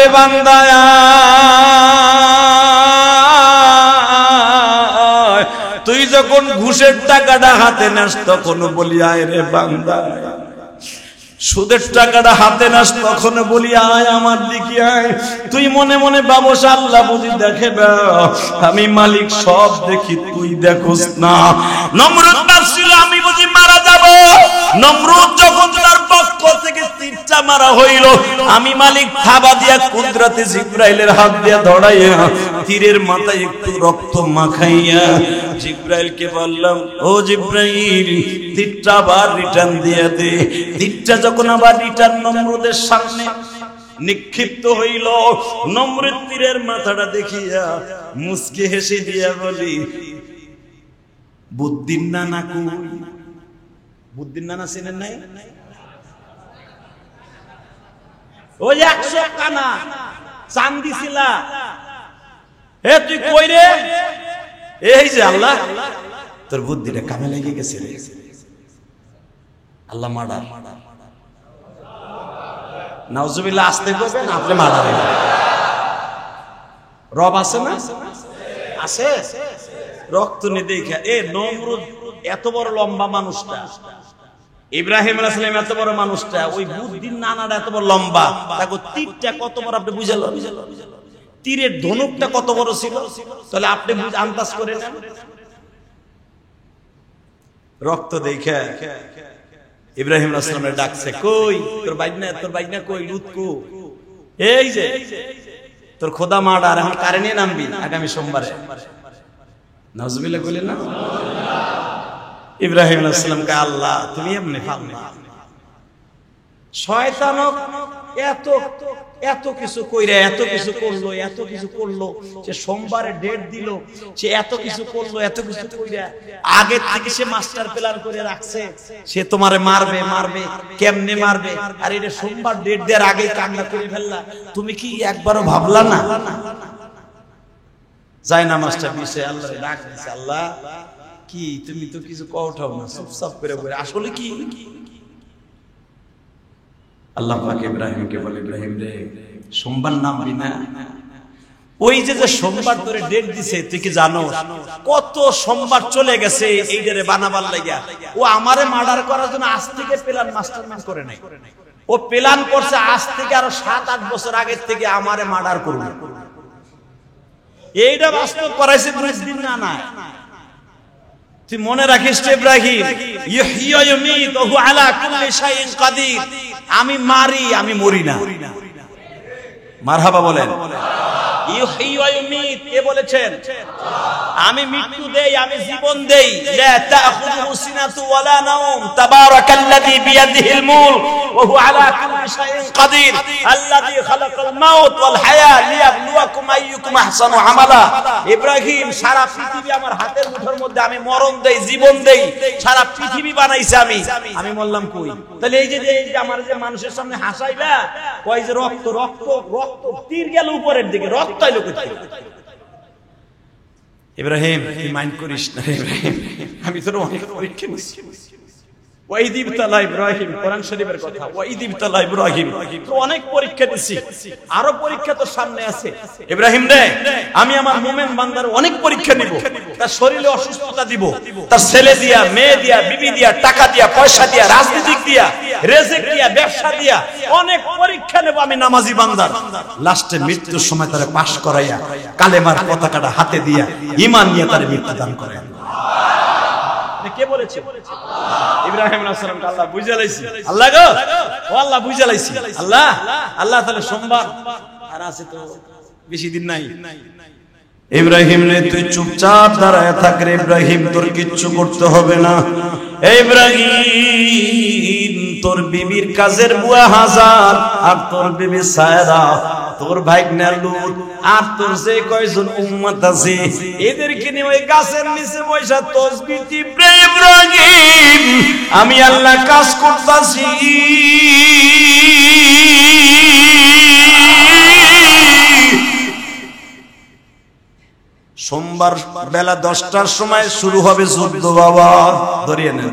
রে বান্দা তুই যখন ঘুষের টাকাটা হাতে নাস তখন বলি আয় রে বান্দা, সুদের টাকাটা হাতে নাস তখন বলি আয় আমার দিকে আয়। তুই মনে মনে ভাবস আল্লাহ বুঝি দেখে না, আমি মালিক সব দেখি, তুই দেখোস না। নমরুদ ভাবছিল আমি বুঝি মারা যাব। নমরুদ যখন তার পক্ষ থেকে তীরটা মারা হইল, আমি মালিক থাবা দিয়া কুদরতে জিবরাইলের হাত দিয়া ধরাইয়া তীরের মাথায় একটু রক্ত মাখাইয়া জিবরাইলকে বললাম, ও জিবরাইল তীরটা আবার রিটার্ন দিয়ে দে। তীরটা যখন আবার রিটার্ন নমরুদের সামনে নিক্ষিপ্ত হইল, নমরুদ তীরের মাথাটা দেখিয়া মুস্কি হেসে দিয়া বলি, বুদ্ধির নানা কই? বুদ্ধির নানা চিনেন নাই? ওই 100 কানা চান্দি ছিলা, হে তুই কই রে? এই যে আল্লাহ তোর বুদ্ধিটা কামে লেগে গেছে রে। আল্লাহ মার্ডার, নাউজুবিল্লাহ আসতে কইবেন আপনি মার্ডার। রব আছে না? আছে। রক্ত নিয়ে দেখা এ নমরুদ এত বড় লম্বা মানুষটা, ইব্রাহিম আলাইহিস সালাম এত বড় মানুষটা, ওই বুদ্ধির নানাটা এত বড় লম্বা, তাকে তীরটা কত বড় আপনি বুঝালো? তীরের ধনুকটা কত বড় ছিল? তাহলে আপনি আন্দাজ করে নেন। রক্ত দেখে ইব্রাহিম আলাইহিস সালামের ডাকছে, কই তোর বাইনা কই? লুৎকু এই যে তোর খোদা মার্ডার, এখন কারে নিয়ে নামবি আগামী সোমবারে? নাউজুবিল্লাহ কইলেন না? ইব্রাহিম আলাইহিস সালামকে আল্লাহ তুমি এমনি ফালনা। শয়তান এত এত কিছু কইরা এত কিছু করলো, সে সোমবারে ডেট দিল, সে এত কিছু করলো, এত কিছু কইরা আগে থেকে সে মাস্টার প্ল্যান করে রাখছে, সে তোমারে মারবে কেমনে মারবে। আর এটা সোমবার ডেট দেওয়ার আগে কান্না করে ফেললা, তুমি কি একবারও ভাবলা না? যায় না মাস্টার বিষে আল্লাহরে ডাক দিছে, আল্লাহ কি তুমি তো কিছু কওঠাও না, চুপচাপ করে বলে আসলে কি? আল্লাহ পাক ইব্রাহিমকে বলে, ইব্রাহিম রে সোমবার নামবি না? ওই যে সোমবার ধরে ডেট দিছে, তুই কি জানো কত সোমবার চলে গেছে এইটারে বানাবার লাগিয়া? ও আমারে মার্ডার করার জন্য আজ থেকে প্ল্যান মাস্টারমাইন্ড করে নাই, ও প্ল্যান করছে আজ থেকে আরো 7-8 বছর আগের থেকে আমারে মার্ডার করবে। এইটা বাস্তব করাইছে বুঝদিন না না। তুই মনে রাখিস ইব্রাহিম, ইহইয়া ইয়ামিত ওয়া হুয়া আলা কুল্লি শাইইন কাদির। আমি মারি, আমি মরি না। মারহাবা বলেন। ইহইয়া ইয়ামিত কে বলেছেন? আমি মৃত্যু দেই, আমি জীবন দেই। লা তাখুযুহু সিনাতু ওয়ালা নাওম, তাবারাকাল্লাযী বিয়াদিহিল মুলক ওয়া হুয়া আলা কুল্লি শাইইন কাদির, আল্লাযী খালাকাল মাউত ওয়াল হায়া লিয়াবলুয়াকুম আইয়ুকুম আহসানু আমালা। ইব্রাহিম সারা পৃথিবী আমার হাতের মুঠোর মধ্যে, আমি মরণ দেই, জীবন দেই, সারা পৃথিবী বানাইছে আমি মরলাম কই? তাহলে এই যে আমার যে মানুষের সামনে হাসাইলা, কই যে রক্ত রক্ত রক্ত, তীর গেল উপরের দিকে, রক্ত আইলো কই? ইব্রাহিম তুই মাইন্ড করিস না ইব্রাহিম, আমি তোর অনেক পরীক্ষা নিচ্ছি। ওয়াইদ ইবতালা ইব্রাহিম, কোরআন শরীফের কথা। ওয়াইদ ইবতালা ইব্রাহিম, তো অনেক পরীক্ষা দিছি, আরো পরীক্ষা তোর সামনে আছে। ইব্রাহিম রে আমি আমার মুমিন বান্দার অনেক পরীক্ষা নিব, তার শরীরে অসুস্থতা দিব, তার ছেলে দিয়া, মেয়ে দিয়া, বিবি দিয়া, টাকা দিয়া, পয়সা দিয়া, রাজনীতিক দিয়া, রিজিক দিয়া, ব্যবসা দিয়া, অনেক পরীক্ষা নেব আমি নামাজি বান্দার। লাস্টে মৃত্যুর সময় তারে পাশ করাইয়া কালেমার পতাকাটা হাতে দিয়া ঈমান নিয়ে তারে মৃত্যু দান করে। কে বলেছে? ইব্রাহিম আলাইহিস সালামকে আল্লাহ বুঝাইছে। আল্লাহ গো, ও আল্লাহ বুঝাইছে। আল্লাহ তাহলে সোমবার আর আছে তো বেশি দিন নাই। ইব্রাহিম রে তুই চুপচাপ দাঁড়ায় থাক রে ইব্রাহিম, তোর কিচ্ছু করতে হবে না। ইব্রাহিম তোর বিবির কাজের বুয়া হাজার, আর তোর বিবি সায়রা, তোর ভাইগনা লূত, আর তোর যে কয়জন উম্মত আছে এদেরকে নিয়ে ওই গাছের নিচে বসা তাসবিহ দিবে ইব্রাহিম। আমি আল্লাহ কাজ করতেছি। সোমবার বেলা 10টার সময় শুরু হবে যুদ্ধ। বাবা ধরিয়ে নেন,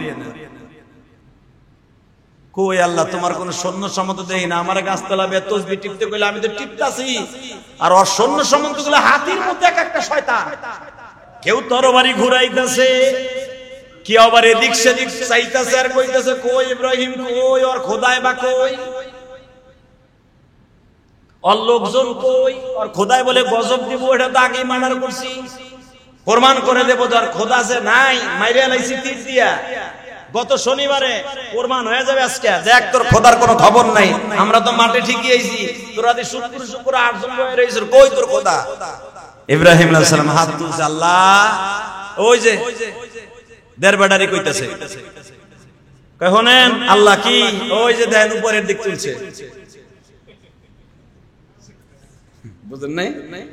কই আল্লাহ তোমার কোন সৈন্য সামন্ত দেই না, আমার গাছতলা বে তসবিহ টিপতে কইলে আমি তো টিপতাছি, আর ওর সৈন্য সামন্ত গুলো হাতির মধ্যে এক একটা শয়তান, কেউ তরবারি ঘুরাইতেছে, কি আবার এদিক সেদিক চাইতেছে আর কইতেছে কই ইব্রাহিম কই, ওর খোদায় বা কই, ওর লোকজন কই, ওর খোদায় বলে গজব দিব, এটা তো আগেই মার্ডার করছি, প্রমাণ করে দেবো যার খোদা আছে নাই, মাইরে লাইছি তীর দিয়া, গত শনিবারে প্রমাণ হয়ে যাবে আজকে, দেখ তোর খোদার কোনো খবর নাই, আমরা তো মাঠে ঠিকই আইছি, তোরা দি শুক্র 8 জন হয়ে রইছিস, কই তোর খোদা? ইব্রাহিম আলাইহিস সালাম হাত তুলছে, আল্লাহ ওই যে দেড়বাড়ারি কইতাছে, কই শুনেন আল্লাহ কি, ওই যে দেন উপরের দিক তুলছে, বুঝেন নাই,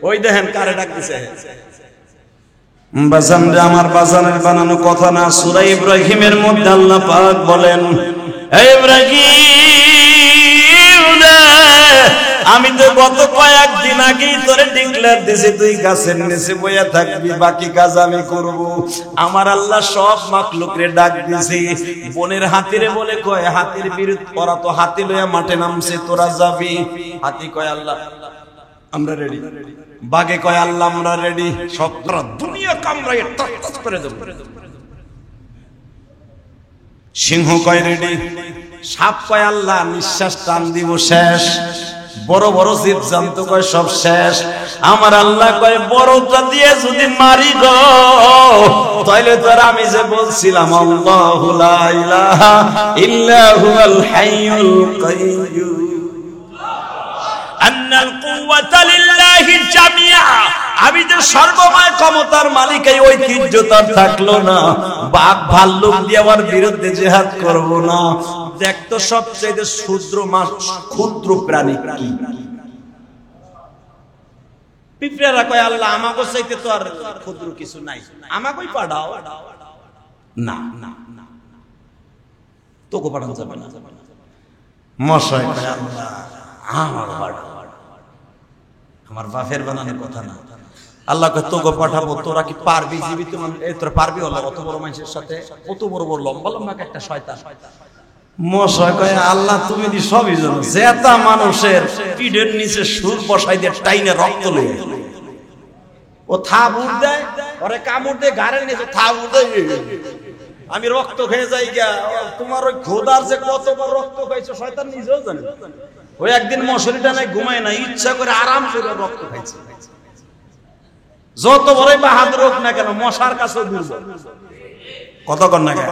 ওই দেখেন কারে ডাক দিছে। বাজান রে, আমার বাজানের বানানো কথা না, সূরা ইব্রাহিমের মধ্যে আল্লাহ পাক বলেন, হে ইব্রাহিম রে, আমি তো গত কয়েকদিন আগেই তোরে ডিক্লেয়ার দিছি তুই গাছের নিচে বইয়া থাকবি, বাকি কাজ আমি করব। আমার আল্লাহ সব মাখলুকরে ডাক দিছি, বনের হাতিরে বলে কয় হাতির বিরুদ্ধে, ওরা তো হাতি লইয়া মাঠে নামছে, তোরা যাবি, হাতি কয় আল্লাহ আমরা রেডি, বাঘে কয় আল্লাহ আমরা রেডি, সব দুনিয়া কামড়াইয়ে তস করে দেব, সিংহ কয় রেডি, সাপ কয় আল্লাহ নিঃশ্বাস টান দিব শেষ, বড় বড় জীব জন্তু কয় সব শেষ, আমার আল্লাহ কয় বড়টা দিয়ে যদি মারি গো, তাইলে তোর আমি যে বলছিলাম আল্লাহু লা ইলাহা ইল্লা হুয়াল হাইয়ুল কাইয়্যুম আন্নাল কুওয়াতা লিল্লাহি জামিআ, আমি যে সর্বময় ক্ষমতার মালিক, এই ঐতিহ্য তার থাকলো না, বাঘ ভাল্লুক দিয়ে আমার বিরুদ্ধে জিহাদ করব না। দেখ তো সবচেয়ে ক্ষুদ্র প্রাণী কি? পিঁপড়ারা কয় আল্লাহ আমাকে চাইতে তো আর ক্ষুদ্র কিছু নাই, আমাকেই পাঠাও, না না না তোকে পাঠানো যাবে না, মশাই কয় আল্লাহ আমার পাঠাও, আমার বাপের বানানোর কথা না, আল্লাহ কয় তোকে পাঠাবো, তোরা কি পারবি জীবিত তোরা পারবি? আল্লাহ অত বড় মানুষের সাথে, কত বড় বড় লম্বা লম্বা একটা শয়তান, মশাই কয় আল্লাহ তুমি দি সবই জানো, জেতা মানুষের পিঠের নিচে সুর বসাই দিয়ে টাইনে রক্ত লয়ে ও থাবুর দেয়, ওরে কামড় দিয়ে গাড়ের নিচে থাবুর দেয়, আমি রক্ত খেয়ে যাই গিয়া, তোমার ওই খোদার যে কতবার রক্ত খাইছো শয়তান নিজেও জানে, ওই একদিন মশারিটা নাই ঘুমায় না, ইচ্ছা করে আরাম করে রক্ত খাইছে, যত বড়ই বাহাদুর হোক না কেন মশার কাছে দুর্বল, কতক্ষণ না কেন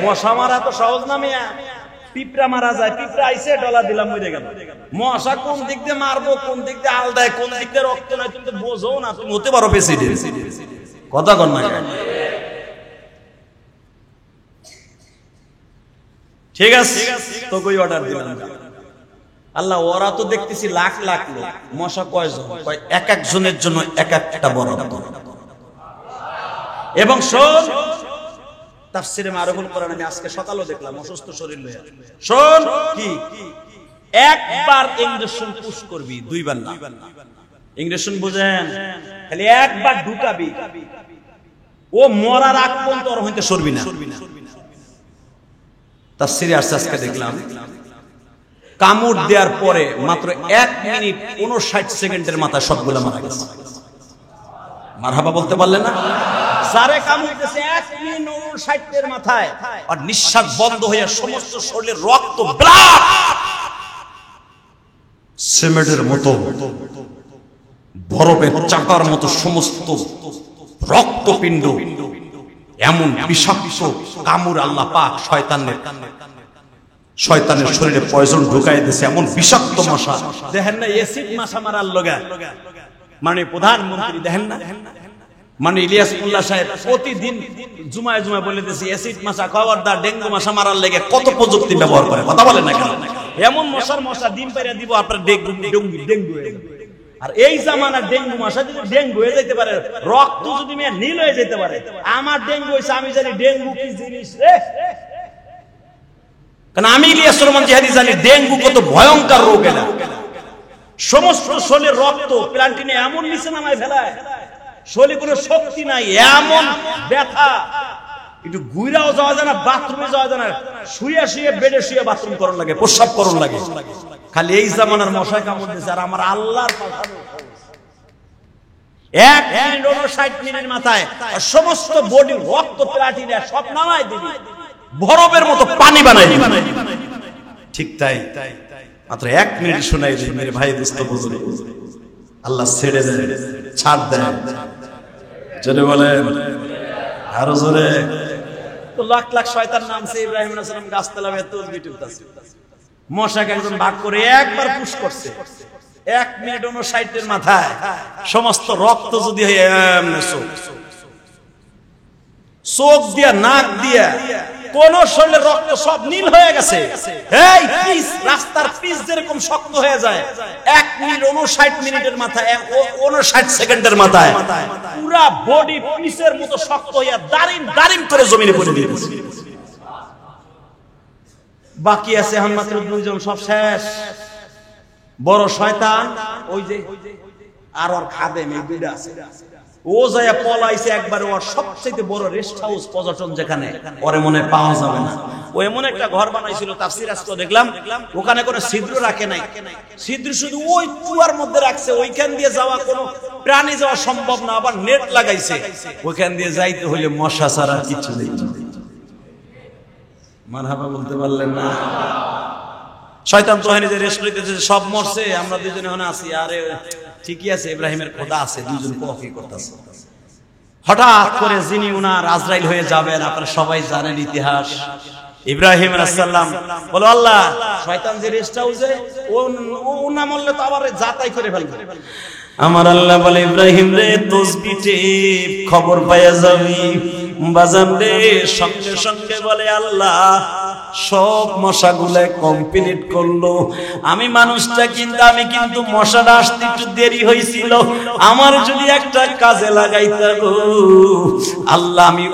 মশা মারা তো সহজ না মিয়া, পিঁপড়া মারা যায়, পিঁপড়া আইসে ডলা দিলাম মরে গেল, মশা কোন দিক দিয়ে মারবো, কোন দিক দিয়ে আল দেয়, কোন দিক দিয়ে রক্ত নাই তুমি তো বোঝো না, তুমি হতে পারো প্রেসিডেন্ট, কতক্ষণ না কেন। ঠিক আছে তো কই অর্ডার দিলাম, আল্লাহ ওরা তো দেখতেছি লাখ লাখ লোক, মশা কয়জন? কয় এক একজনের জন্য এক একটা বরাদ্দ, এবং শোন তাফসীরে মারুফুল কোরআন আমি আজকে সকালেও দেখলাম, অসুস্থ শরীর লইয়া, শোন কি একবার ইনজেকশন পুশ করবি, দুইবার না, ইনজেকশন বুঝেন, খালি একবার ঢুকাবি, ও মরার আগ পর্যন্ত ওর হইতে সরবি না। তাফসীরে আস্তে আস্তে দেখলাম কামড় দেওয়ার পরে মাত্র 1 মিনিট 59 সেকেন্ডের মাথায় সবগুলো মারা গেছে, মারহাবা বলতে পারলে না? সারে কামড় দিয়েছে 1 মিনিট 59 এর মাথায়, আর নিঃশ্বাস বন্ধ হয়ে সমস্ত শরীরের রক্ত ব্লাড সিমেন্টের মতো, বরফের চাকার মতো সমস্ত রক্তপিণ্ড, এমন বিষাক্ত কামড় আল্লাহ পাক শয়তানের শরীরে পয়জন ঢুকাই দিয়েছে, এমন বিষাক্ত মশা দেখেন না, এসিড মশা মারার লগা মানে প্রধানমন্ত্রী দেখেন না, মানে ইলিয়াস মোল্লা সাহেব প্রতিদিন জুমায় জুমায় বলে দিয়েছে এসিড মশা খবরদার, ডেঙ্গু মশা মারার লেগে কত প্রযুক্তি ব্যবহার করে, কথা বলে না কেন? এমন মশা ডিম পাইরা দিব আপনার ডেঙ্গু হয়ে যাবে, আর এই জামানার ডেঙ্গু মশা যদি ডেঙ্গু হয়ে যেতে পারে, রক্ত যদি নীল হয়ে যেতে পারে, আমার ডেঙ্গু হয়েছে আমি জানি ডেঙ্গু কি জিনিস রে, কারণ আমি ইলিয়াস রহমান জিহাদি জানি ডেঙ্গু কত ভয়ঙ্কর রোগ, এটা সমস্ত শরীরে রক্ত প্লান্টিনে এমন নিচে নামায় ফেলায়, শরীরে কোনো শক্তি নাই, এমন ব্যথা, একটু ঘুরাও যাওয়া যায় না, বাথরুমে যাওয়া যায় না, শুয়ে শুয়ে বেডে শুয়ে বাথরুম করার লাগে, প্রস্রাব করার লাগে। খালি এই জামানার মশায় কামড় দিয়েছে। আর আমার আল্লাহর পাঠানো 1 মিনিট 59 মিনিট মাথায় সমস্ত বডি রক্ত প্লাটিনা সব নামাই দিবি, বরফের মতো পানি বানাই দিবি। ঠিক তাই, মাত্র 1 মিনিট শোনাই দিই মেরে ভাই দোস্ত বুঝলি, আল্লাহ ছেড়ে দেয়, ছাড় দেয়। জোরে বলেন, আরো জোরে। তো লাখ লাখ শয়তান নামছে, ইব্রাহিম আলাইহিস সালাম গাছতলা বেয়ে তাসবিহ তুলতেছে। মশাকে একজন ভাগ করে একবার পুশ করছে। 1 মিনিট 59 এর মাথায় সমস্ত রক্ত যদি হয় এমনে চোখ দিয়া নাক দিয়া কোন শরীরের রক্ত সব নীল হয়ে গেছে। এই পিস, রাস্তার পিস যেরকম শক্ত হয়ে যায় 1 মিনিট 59 মিনিটের মাথায় 59 সেকেন্ডের মাথায় পুরা বডি পিসের মতো শক্ত হইয়া দাঁড়িম দাঁড়িম করে জমিনে পড়ে দিয়েছে। বাকি আছে এখন মাত্র 2 জন, সব শেষ। বড় শয়তান ওই যে আর ওর খাদেম, এই দুইটা আছে। ও যায় পলাইছে একবার ওর সবচেয়ে বড় রেস্ট হাউস পর্যটন যেখানে, ওরে মনে পাওয়া যাবে না। ও এমন একটা ঘর বানাইছিল, তাফসীর আজকে দেখলাম, ওখানে কোনো ছিদ্র রাখে নাই, ছিদ্র শুধু ওই কুয়ার মধ্যে রাখছে। ওইখান দিয়ে যাওয়া কোনো প্রাণী যাওয়া সম্ভব না, আবার নেট লাগাইছে। ওইখান দিয়ে যাইতে হইলে মশা ছাড়া কিছু নেই। মারহাবা বলতে পারলেন না? শয়তান তো হয়নি যে রেস্ট লইতেছে, সব মরছে, আমরা দুজনে হনে আছি। আরে ঠিকই আছে, ইব্রাহিমের খোদা আছে, দুজন কফি করতেছে। হঠাৎ করে যিনি উনার আজরাইল হয়ে যাবেন, আপনারা সবাই জানেন ইতিহাস। ইব্রাহিম আলাইহিস সালাম বলো, আল্লাহ শয়তান যে রেস্ট হাউসে ও না মরলে তো আবার যাতাই করে ফেলবে। আমার আল্লাহ বলে, ইব্রাহিম রে তাসবিহ টেপ, খবর পাইয়া যাবি। বাজান রে সঙ্গে সঙ্গে বলে, আল্লাহ সব মশাগুলো কমপ্লিট করলো। আমি মানুষটা কিন্তু মশাটা আসতে একটু দেরি হয়েছিল। আমার যদি একটা কাজে লাগাইতে গো আল্লাহ, আমি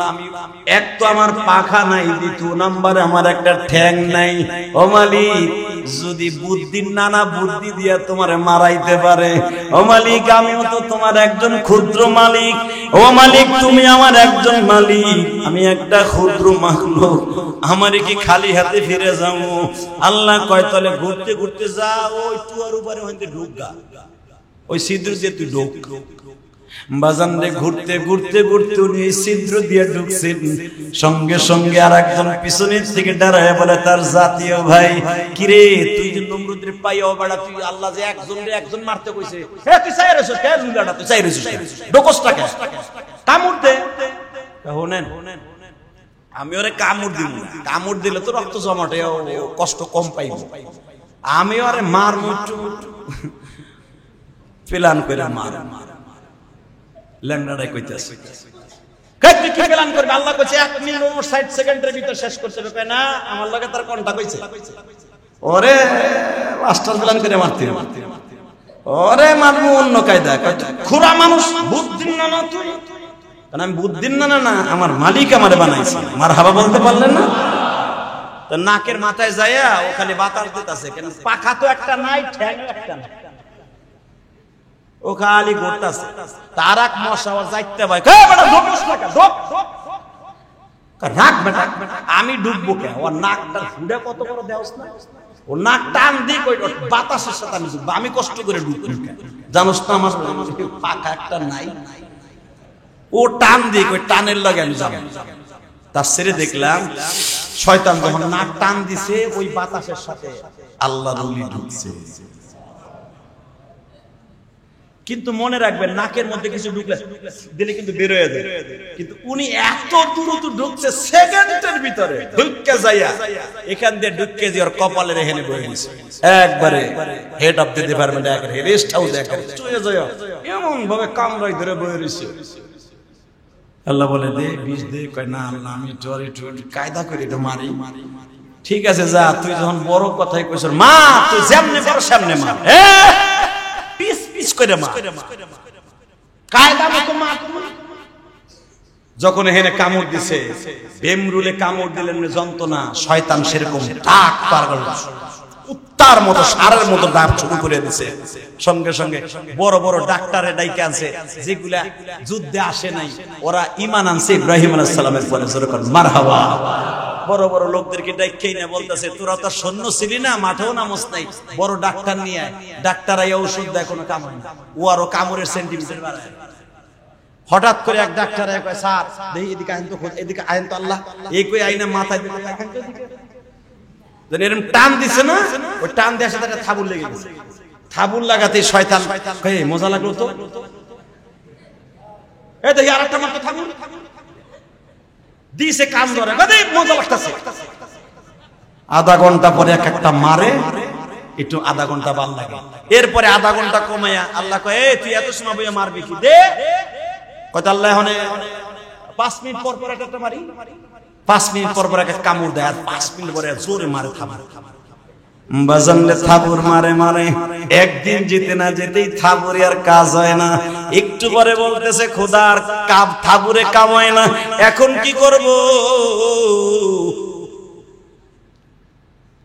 এক তো আমার পাখা নাই, দ্বিতীয় নাম্বারে আমার একটা ঠ্যাং নাই। ও মালিক, যদি বুদ্ধির নানা বুদ্ধি দিয়া তোমারে মারাইতে পারে, ও মালিক আমিও তো তোমার একজন ক্ষুদ্র মালিক। ও মালিক তুমি আমার একজন মালিক, আমি একটা ক্ষুদ্র মাখলুক, আমারে কি খালি হাতে ফিরে যাবো? আল্লাহ কয় তলে ঘুরতে ঘুরতে যা, ওই টুয়ার উপরে হইতে ঢুকগা, ওই ছিদ্র দিয়ে তুই ঢুক। বাজান রে ঘুরতে ঘুরতে ঘুরতে উনি এই ছিদ্র দিয়ে ঢুকছেন। সঙ্গে সঙ্গে আর একজন পিছনের থেকে দাঁড়ায় বলে, তার জাতীয় ভাই, কিরে তুই যে নমরুদের পাইও বাড়া, তুই আল্লাহ যে একজন মারতে কইছে, হে তুই চাই রেছিস কে? রুলাটা তুই চাই রেছিস, ডোকসটাকে কামড় দে। শুনেন, আমি ওরে কামড় দিব, কামড় দিলে তো রক্ত জমাটে, কষ্ট কম পাইব। আমি ওরে মার মুটু প্ল্যান করে মার ল্যাংড়াটাই কইতাছে, কি প্ল্যান করবে? আল্লাহ কইছে 1 মিনিট 60 সেকেন্ডের ভিতর শেষ করতে হবে না। আমার লগে তার কোনটা কইছে, ওরে মাস্টার প্ল্যান করে মারতে, ওরে মারমু অন্য কায়দা। খুরা মানুষ, বুদ্ধির না তুই, কারণ আমি বুদ্ধির না আমার মালিক আমারে বানাইছে। মারহাবা বলতে পারলেন না? তো নাকের মাথায় যায়া ও খালি বাতাস দিতেছে, কেন পাখা তো একটা নাই, ঠ্যাং একটা নাই, ও খালি ঘুরতেছে। তার এক মশা ওর যাইতে ভাই, আমি ডুববো কে? ওর নাকটা ফুড়ে কত বড় দেওস না, ও নাক টান দিয়ে বাতাসের সাথে আমি ডুববো, আমি কষ্ট করে ডুববো। জানোস না আমার পাখা একটা নাই, ও টান দিয়ে কই টানের লাগে আমি যাবো। তার ছেড়ে দেখলাম শয়তান যখন নাক টান দিছে, ওই বাতাসের সাথে আল্লাহর ওলি ঢুকছে। কিন্তু মনে রাখবেন, নাকের মধ্যে কিছু ঢুকলে দিলে কিন্তু বের হয়ে যায়। কিন্তু উনি এত দ্রুত ঢুকছে, সেকেন্ডের ভিতরে ঢুকে যাইয়া এখান দিয়ে ঢুকে দিয়ে ওর কপালে রেখে বয়ে গেছে একবারে হেড অফ দ্য ডিপার্টমেন্ট, একবারে রেস্ট হাউস একবারে চলে যায়, এমন ভাবে কামড়াই ধরে বয়ে রইছে। আল্লাহ বলে, দে বিষ দে। কয় না আল্লাহ, আমি জ্বরে কায়দা করে এটা মারি। ঠিক আছে যা, তুই যখন বড় কথাই কইছ মা, তুই যেমনে বড় সামনে মা, পিস পিস করে মা, কায়দা মতো মা। যখন এখানে কামড় দিছে, বেমরুলে কামড় দিলেন যন্ত্রণা, শয়তান সেরকম ডাক পাগল উত্তার মতো সারের মতো ডাক শুরু করে দিছে। সঙ্গে সঙ্গে বড় বড় ডাক্তারে ডাইকে আনছে, যেগুলা যুদ্ধে আসে নাই, ওরা ঈমান আনছে ইব্রাহিম আলাইহিস সালামের পরে। মারহাবা। বড় বড় লোকদেরকে ডাইকেই না বলতেছে, তোরা তো সৈন্য ছিলি না, মাঠেও নামস নাই, বড় ডাক্তার নিয়ে আয়। ডাক্তার আইয়া ওষুধ দেয়, কোনো কাম হয় না, ও আরো কামড়ের সেন্টিমিটার বাড়ায়। হঠাৎ করে এক ডাক্তার কয়, স্যার দেখি এদিকে আইন তো, এদিকে আইন তো, আল্লাহ এই কই আইনা মাথায় এরকম টান দিছে না, ওই টান দেওয়ার সাথে একটা থাবুর লেগে গেছে। থাবুর লাগাতে শয়তান কয়, মজা লাগলো তো, এই দেখি আরেকটা মাত্র থাবুর দিছে, কান ধরে মজা লাগতেছে। আধা ঘন্টা পরে এক একটা মারে, একটু আধা ঘন্টা ভাল লাগে, এরপরে আধা ঘন্টা কমাইয়া আল্লাহ কয়, এই তুই এত সময় বইয়া মারবি কি, দে কয় আল্লাহ এখন 5 মিনিট পর পর একটা মারি, 5 মিনিট পর পর একটা কামড় দেয়, আর 5 মিনিট পরে জোরে মারে থাবুর। বাজানলে থাবুর মারে মারে, একদিন যেতে না যেতেই থাবুরে আর কাজ হয় না। একটু পরে বলতেছে, খোদার কাপ থাবুরে কাম হয় না, এখন কি করব?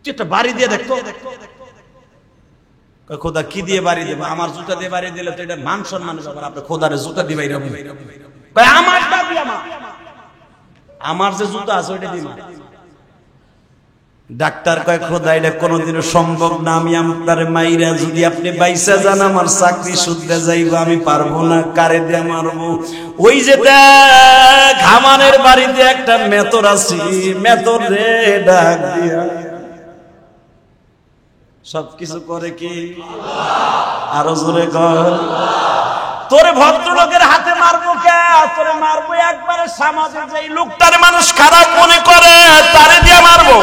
একটা বাড়ি দিয়ে দেখতো। খোদা কি দিয়ে বাড়ি দেবো? আমার জুতা দিয়ে বাড়ি দিলে তো এটা মান সম্মানের ব্যাপার, আপনি খোদারে জুতা দিবাই আমার যে জুতা আছে ওইটা দিবা। ডাক্তার কয়, খোদা এটা কোনোদিনও সম্ভব না, আমি আপনার মাইরা যদি আপনি বাইসা যান আমার চাকরি সূত্রে যাইব, আমি পারবো না। কারে দিয়ে মারবো? ওই যে ঘামানের বাড়িতে একটা মেতর আছি, মেতর রে ডাক দিয়া সবকিছু করে কি? আরো জোরে কর। তোরে ভদ্রলোকের হাতে মারবো কে? তোরে মারবো একবারে সমাজে যে লোকটার মানুষ খারাপ মনে করে তারে দিয়ে মারবো।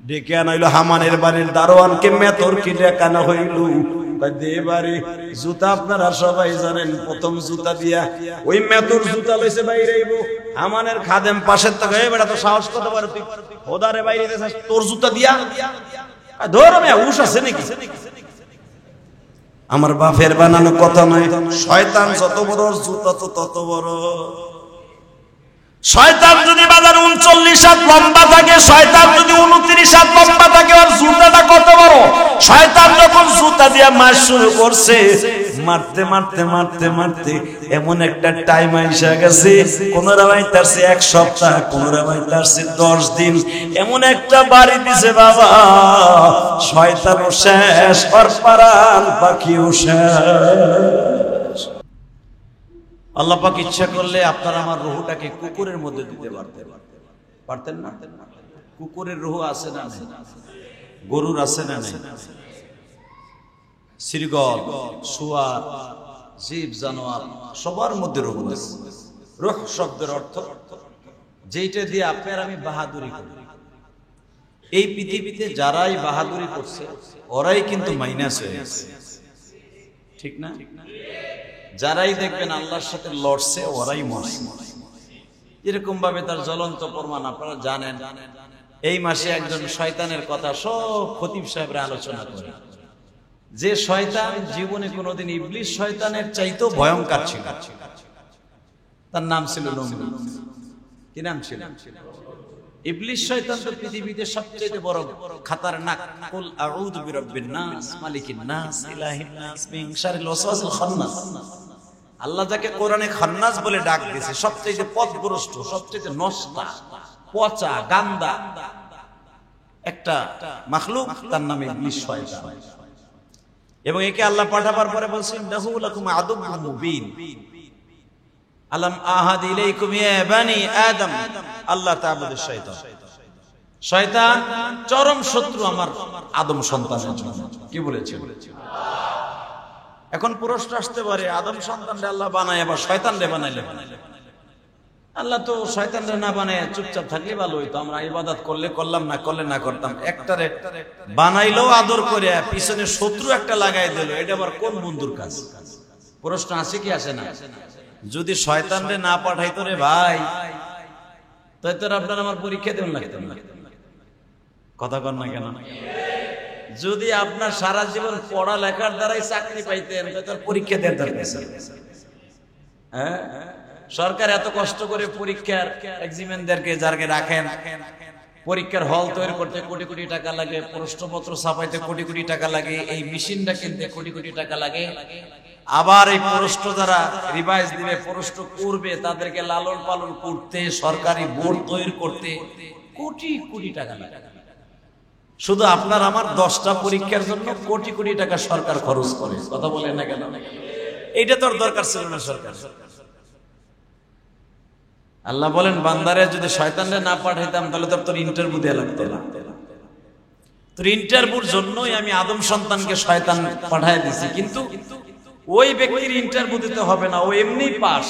ডেকে আনাইলো হামানের বাড়ির দারোয়ানকে, মেতর কি ডেকানো হইল? দে বাড়ি জুতা আপনারা সবাই জানেন, প্রথম জুতা দিয়া ওই মেতর জুতা লইছে বাইরে আইবো। হামানের খাদেম পাশের থেকে, এই বেটা তো সাহস কত পারে, তুই ওদারে বাইরে দিছিস তোর জুতা দিয়া? ধর আমি উস আছে নাকি? আমার বাপের বানানো কথা নয়, শয়তান যত বড় জুতা তো তত বড়। শয়তান যদি বাজার 39 হাত লম্বা থাকে, শয়তান যদি 29 হাত লম্বা থাকে, ওর জুতাটা কত বড়? শয়তান যখন জুতা দিয়া মার শুরু করছে, মারতে মারতে মারতে মারতে এমন একটা টাইম আইসা গেছে, কোনরা বাইতারছে 1 সপ্তাহ, কোনরা বাইতারছে 10 দিন, এমন একটা বাড়ি দিছে বাবা, শয়তানও শেষ, আর পারান পাখিও শেষ। আল্লাহ পাক ইচ্ছা করলে আপনার আমার রুহটাকে কুকুরের মধ্যে দিতে পারতেন না? কুকুরের রুহ আছে না? গরুর আছে না? শ্রীগল, শুয়ার, জীব জানোয়ার সবার মধ্যে রুহ আছে। রুহ শব্দের অর্থ যেটা দিয়ে আপনার আমি বাহাদুরি করি। এই পৃথিবীতে যারাই বাহাদুরি করছে ওরাই কিন্তু মাইনাস হয়ে গেছে, ঠিক না? যারাই দেখবেন আল্লাহর সাথে লড়ছে ওরাই মরছে। এরকম ভাবে তার জ্বলন্ত প্রমাণ আপনারা জানেন। এই মাসে একজন শয়তানের কথা সব খতিব সাহেবরা আলোচনা করে, যে শয়তান জীবনে কোনোদিন ইবলিস শয়তানের চাইতেও ভয়ঙ্কর ছিল। তার নাম ছিল নমরুদ। কি নাম ছিল? ইবলিস শয়তান তো পৃথিবীতে সবচেয়ে বড় খতরনাক। কুল আউযু বিরাব্বিন নাস, মালিকিন নাস, ইলাহিন নাস, মিন শারিল ওয়াসওয়াসিল খান্নাস। আল্লাহ যাকে কোরআনে খান্নাস বলে ডাক দিয়েছে, সবচেয়ে পথভ্রষ্ট, সবচেয়ে নষ্টা, পচা, গান্দা একটা মাখলুক, তার নাম ইবলিস শয়তান। এবং একে আল্লাহ পাঠাবার পরে বলছেন, লাহু লাকুম আদুব্বুম মুবিন, আলাম আহাদ ইলাইকুম ইয়া বানি আদম আল্লাহ তা'বুদুশ শাইতান। শয়তান চরম শত্রু আমার আদম সন্তানের জন্য। কি বলেছে? এখন প্রশ্ন আসতে পারে, আদম সন্তানরে আল্লাহ বানায় আবার শয়তানরে বানাইলেন? আল্লাহ তো শয়তানরে না বানায় চুপচাপ থাকলে ভালো হইতো, আমরা ইবাদত করলে করলাম, না করলে না করতাম। একটারে বানাইলেও আদর করে পিছনে শত্রু একটা লাগাই দিল, এটা আবার কোন বন্ধুর কাজ? প্রশ্ন আসে কি আসে না? যদি শয়তানরে না পাঠাইতো রে ভাই, তাই তো আপনার আমার পরীক্ষা দেবেন লাগতো না। কথা কর না কেন? যদি আপনার সারা জীবন পড়ালেখার দ্বারাই চাকরি পাইতেন, তাই পরীক্ষা দেওয়ার দরকার ছিল? হ্যাঁ, সরকার এত কষ্ট করে পরীক্ষার এক্সামিনারদেরকে যারকে রাখেন, পরীক্ষার হল তৈরি করতে কোটি কোটি টাকা লাগে, প্রশ্নপত্র ছাপাইতে কোটি কোটি টাকা লাগে, এই মেশিনটা কিনতে কোটি কোটি টাকা লাগে। আবার এই প্রশ্ন যারা রিভাইজ দিবে, প্রশ্ন করবে, তাদেরকে লালন পালন করতে, সরকারি বোর্ড তৈরি করতে কোটি কোটি টাকা লাগে। শুধু আপনার আমার 10টা পরীক্ষার জন্য কোটি কোটি টাকা সরকার খরচ করে। কথা বলেন না কেন? এইটা তোর দরকার ছিল না সরকার। আল্লাহ বলেন, বান্দারে যদি শয়তানরে না পাঠাইতাম তাহলে তোর ইন্টারভিউ দেয়া লাগতো না। তোর ইন্টারভিউর জন্যই আমি আদম সন্তানকে শয়তান পাঠায় দিছি। কিন্তু ওই ব্যক্তির ইন্টারভিউ দিতে হবে না, ও এমনি পাস।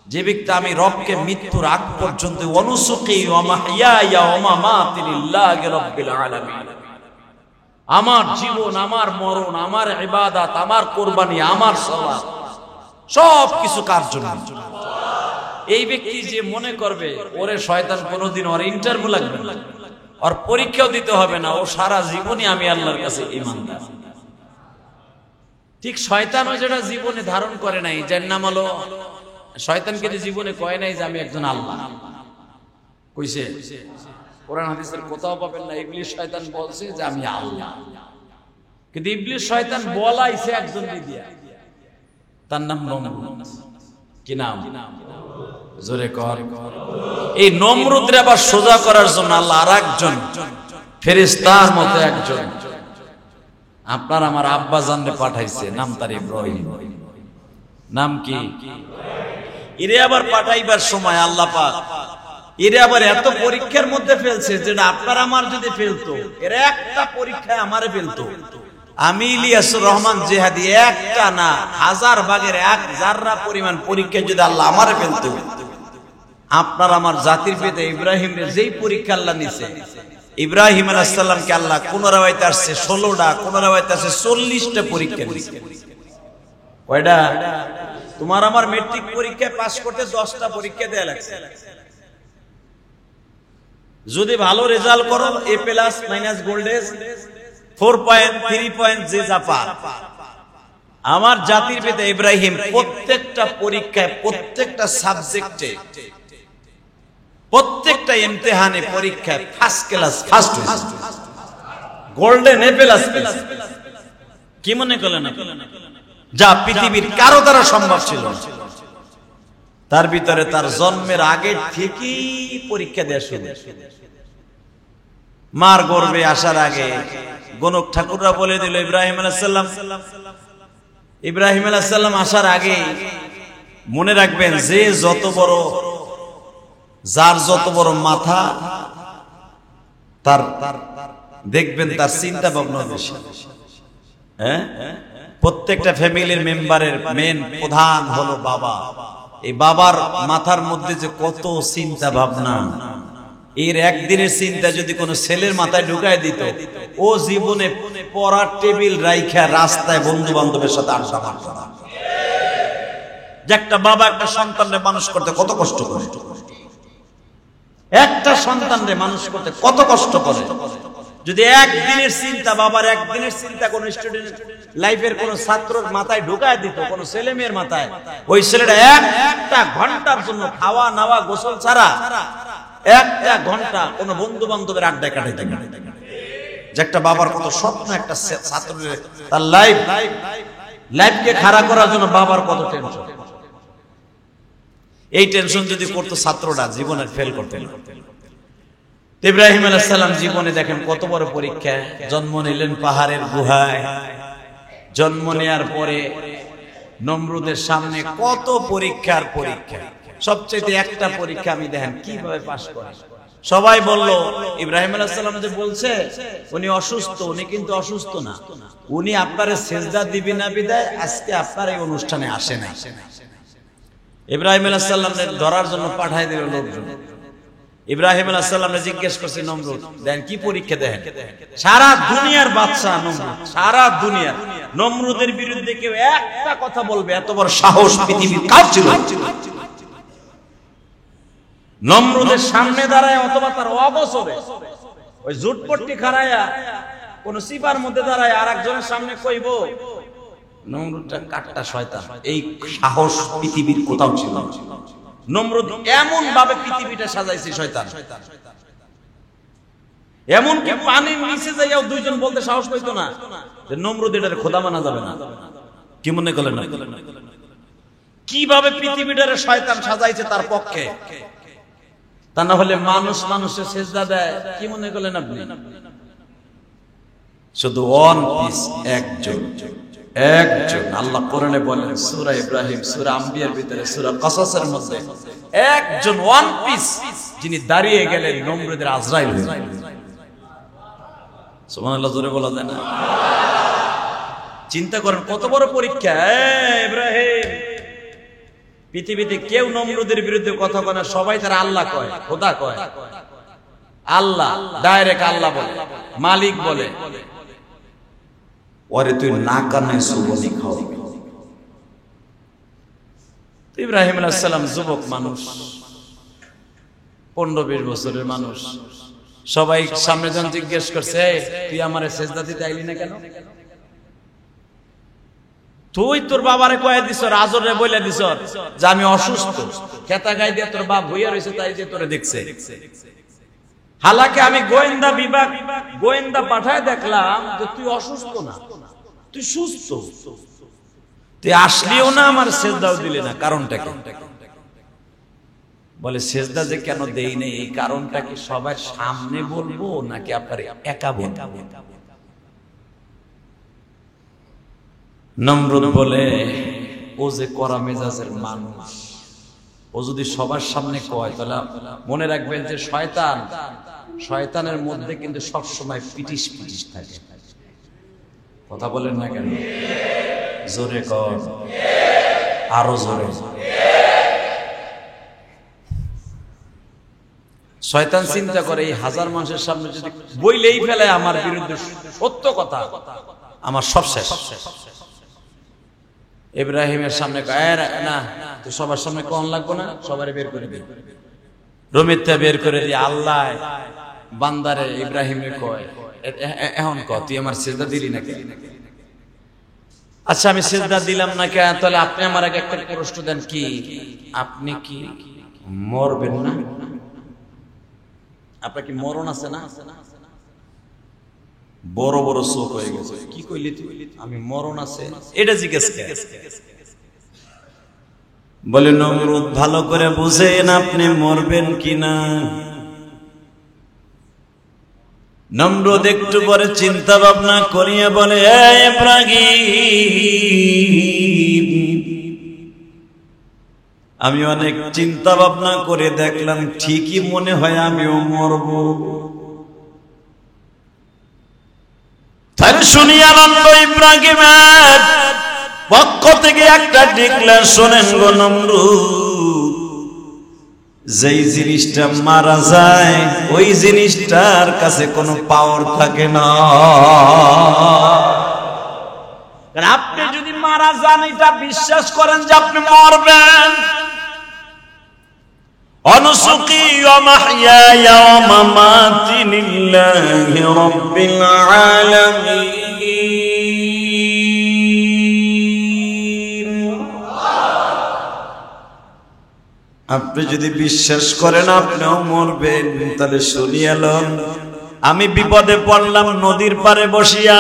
যে ব্যক্তি আমি রবকে মৃত্যুর আগ পর্যন্ত অনুসুকি ওয়া মাহইয়ায়া ওয়া মামাতি লিল্লাহি রাব্বিল আলামিন, আমার জীবন, আমার মরণ, আমার ইবাদত, আমার কুরবানি, আমার সালাত সব কিছু কার জন্য? এই ব্যক্তি যে মনে করবে ওরে শয়তান কোনোদিন ওর ইন্টারভিউ লাগবে না, ওর পরীক্ষাও দিতে হবে না, ও সারা জীবনই আমি আল্লাহর কাছে ঈমানদার। ঠিক শয়তানও যেটা জীবনে ধারণ করে নাই, যার নাম হলো শয়তানকে যে জীবনে কয় নাই যে আমি একজন আল্লাহ। কইছে? কোরআন হাদিসের কোথাও পাবেন না ইবলিস শয়তান বলছে যে আমি আল্লাহ। কিন্তু ইবলিস শয়তান বলাইছে একজন দিয়া, তার নাম নমরুদ। কি নাম? জোরে কর। এই নমরুদরে আবার সোজা করার জন্য আল্লাহ আরেকজন ফেরেশতার মতো একজন আপনার আমার আব্বা জানরে পাঠাইছে, নাম তার ইব্রাহিম। নাম কি? এরে আবার পাঠাইবার সময় আল্লাহ পাক এরে আবার এত পরীক্ষার মধ্যে ফেলছে যেটা আপনার আমার যদি ফেলতো, এর একটা পরীক্ষায় আমারে ফেলতো। আমি ইলিয়াসুর রহমান জিহাদি একটা না 1000 ভাগের 1 জাররা পরিমাণ পরীক্ষা যদি আল্লাহ আমারে ফেলতো, আপনার আমার জাতির পিতা ইব্রাহিমের যেই পরীক্ষা আল্লাহ নিছে, ইব্রাহিম আলাইহিস সালামকে আল্লাহ কোন রাওয়ায়াতে আসছে 16টা, কোন রাওয়ায়াতে আছে 40টা পরীক্ষা নিছে। কয়টা? তোমার আমার মেট্রিক পরীক্ষায় পাস করতে 10টা পরীক্ষা দেয়া লাগছে। যদি ভালো রেজাল্ট করো এ প্লাস মাইনাস গোল্ডেজ 4 পয়েন্ট 3 পয়েন্ট যে যা পার। আমার জাতির পিতা ইব্রাহিম প্রত্যেকটা পরীক্ষায়, প্রত্যেকটা সাবজেক্টে, প্রত্যেকটা ইমতিহানে পরীক্ষায় first class, first golden A plus. কি মনে করলেন যা পৃথিবীর কারো দ্বারা সম্ভব ছিল? তার ভিতরে তার জন্মের আগে থেকেই পরীক্ষা দেয়া শুরু। মার গর্ভে আসার আগে গণক ঠাকুররা বলে দিল ইব্রাহিম আলাইহিস সালাম, ইব্রাহিম আলাইহিস সালাম আসার আগে মনে রাখবেন যে যত বড়, যার যত বড় মাথা, তার দেখবেন তার চিন্তা ভাবনা বেশি। হ্যাঁ, প্রত্যেকটা ফ্যামিলির মেম্বারের মেন প্রধান হলো বাবা। এই বাবার মাথার মধ্যে যে কত চিন্তা ভাবনা, এর একদিনের চিন্তা যদি কোনো ছেলের মাথায় ঢুকায় দিত, ও জীবনে পড়ার টেবিল রাইখা রাস্তায় বন্ধু বান্ধবের সাথে আড্ডা মারত না। যে একটা বাবা একটা সন্তানরে মানুষ করতে কত কষ্ট করে, একটা সন্তানরে মানুষ করতে কত কষ্ট করে। যদি একদিনের চিন্তা, বাবার একদিনের চিন্তা কোন স্টুডেন্ট লাইফের কোন ছাত্রর মাথায় ঢুকায় দিত, কোন ছেলে মেয়ের মাথায়, ওই ছেলেটা একটা ঘন্টার জন্য খাওয়া নাওয়া গোসল ছাড়া একটা ঘন্টা কোন বন্ধু বান্ধবের আড্ডায় কাটাইতে পারে। যে একটা বাবার কত স্বপ্ন, একটা ছাত্রের তার লাইফকে খাড়া করার জন্য বাবার কত টেনশন। এই টেনশন যদি করতো ছাত্রটা, জীবনে ফেল করতেন। ইব্রাহিম আলাইহিস সালাম জীবনে দেখেন কত বড় পরীক্ষা। জন্ম নিলেন পাহাড়ের গুহায়, জন্ম নেয়ার পরে নমরুদের সামনে কত পরীক্ষার পরীক্ষা। সবচেয়ে একটা পরীক্ষা আমি দেখেন কিভাবে পাস করে। সবাই বলল ইব্রাহিম আলাইহিস সালাম যে বলছে উনি অসুস্থ, উনি কিন্তু অসুস্থ না, উনি আপনারে সেজদা দিবি না বিদায় আজকে আপনার এই অনুষ্ঠানে আসে নাই। ইব্রাহিম আলাইহিস সালামকে ধরার জন্য পাঠায় দিল লোকজন। ইব্রাহিম আলাইহিস সালামকে জিজ্ঞেস করছে নমরুদ, দেন কি পরীক্ষা দেন? সারা দুনিয়ার বাদশা নমরুদ, সারা দুনিয়া নমরুদের বিরুদ্ধে কেউ একটা কথা বলবে এত বড় সাহস পৃথিবীর কার ছিল? নমরুদের সামনে দাঁড়ায় অথবা তার অবসরে ওই জুটপট্টি খাড়ায়া কোন সিপার মধ্যে দাঁড়ায় আর একজনের সামনে কইব, নমরুদটা কাটটা শয়তান, এই সাহস পৃথিবীর কোথাও ছিল না। নমরুদ এমন ভাবে পৃথিবীটা সাজাইছে শয়তান, এমন কি পানির নিচে যাইয়াও দুইজন বলতে সাহস পাইতো না যে নমরুদ এটার খোদা মানা যাবে না। কি মনে করলেন? কিভাবে পৃথিবীটারে শয়তান সাজাইছে তার পক্ষে, তা না হলে মানুষ মানুষের সেজদা দেয়। কি মনে করলেন আপনি? শুধু ওয়ান পিস, একজন একজন। আল্লাহ কোরআনে বলেন সূরা ইব্রাহিম, সূরা আম্বিয়ার ভিতরে, সূরা কসসের মধ্যে, একজন ওয়ান পিস যিনি দাঁড়িয়ে গেলেন নমরুদের আজরাইল। সুবহানাল্লাহ, জোরে বলা যায় না? চিন্তা করেন কত বড় পরীক্ষা। ইব্রাহিম, পৃথিবীতে কেউ নমরুদের বিরুদ্ধে কথা কয় না, সবাই তারা আল্লাহ কয়, খোদা কয়। আল্লাহ ডাইরেক্ট আল্লাহ বলে, মালিক বলে। ওরে তুই না কানে সুবনি খাও। ইব্রাহিম আলাইহিস সালাম যুবক মানুষ, 15-20 বছরের মানুষ। সবাই সামনে জন জিজ্ঞেস করছে, তুই আমারে সেজদা দিতে আইলি না কেন? তুই তোর বাবারে কয়ে দিছ, রাজরে বইলা দিছ যে আমি অসুস্থ, খেতা গাই দিয়ে তোর বাপ হইয়া রয়েছে, তাই দিয়ে তোরে দেখছে। হালাকে আমি গোয়েন্দা বিভাগ, গোয়েন্দা পাঠায় দেখলাম যে তুই অসুস্থ না, তুই সুস্থ। তুই আসলিও না, আমার সেজদাও দিলি না, কারণটা কি? বলে সেজদা যে কেন দেই নাই এই কারণটা কি সবার সামনে বলবো নাকি আপনার একা বলবো? নমরুদ বলে, ও যে কড়া মেজাজের মানুষ, ও যদি সবার সামনে কয় তাহলে মনে রাখবেন যে শয়তান, শয়তানের মধ্যে কিন্তু সবসময় পিটিশ পিটিশ থাকে। কথা বলেন না কেন? জোরে কর, আরো জোরে। শয়তান চিন্তা করে এই হাজার মানুষের সামনে যদি বইলেই ফেলে আমার বিরুদ্ধে সত্য কথা, আমার সব শেষ। ইব্রাহিমের সামনে না, তুই সবার সামনে কোন লাগবো না, সবারে বের করে দিই। রমিতটা বের করে দিয়ে আল্লাহ বান্দারে ইব্রাহিমে কয়, এখন ক তুই আমার সিজদা দিলি নাকি? আচ্ছা আমি সিজদা দিলাম না কেন? তাহলে আপনি আমার আগে একটা প্রশ্ন দেন, কি আপনি কি মরবেন না? আপনার কি মরণ আছে না? বড় বড় চোখ হয়ে গেছে। কি কইলি তুই? আমি মরণ আছে এটা জিজ্ঞেস করে। বলে নমরুদ ভালো করে বুঝেন আপনি মরবেন কিনা। নমরুদ একটু পরে চিন্তা ভাবনা করিয়ে বলে, ইব্রাহিম, আমি অনেক চিন্তা ভাবনা করে দেখলাম ঠিকই মনে হয় আমিও মরব। তাহলে শুনি আনন্দ ইব্রাহিমের পক্ষ থেকে একটা ডিক্লেয়ার শোনেন গো নমরুদ, যেই জিনিসটা মারা যায় ওই জিনিসটার কাছে কোনো পাওয়ার থাকে না। আপনি যদি মারা যান এটা বিশ্বাস করেন যে আপনি মরবেন, অনুসুকি ওয়া মাহইয়ায়া ওয়া মামাতি লিল্লাহি রাব্বিল আলামিন। আপনি যদি বিশ্বাস করেন আপনিও মরবেন, তাহলে শুনিয়ালন, আমি বিপদে পড়লাম নদীর পারে বসিয়া,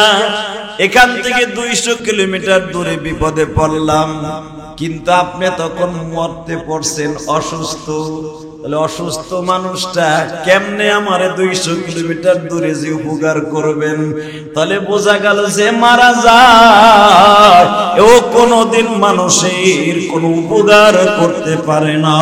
এখান থেকে 200 কিলোমিটার দূরে বিপদে পড়লাম, কিন্তু আপনি তখন মরতে পড়ছেন অসুস্থ। তাহলে অসুস্থ মানুষটা কেমনে আমারে 200 কিলোমিটার দূরে যে উপকার করবেন? তাহলে বোঝা গেল যে মারা যায় ও কোনদিন মানুষের কোন উপকার করতে পারে না।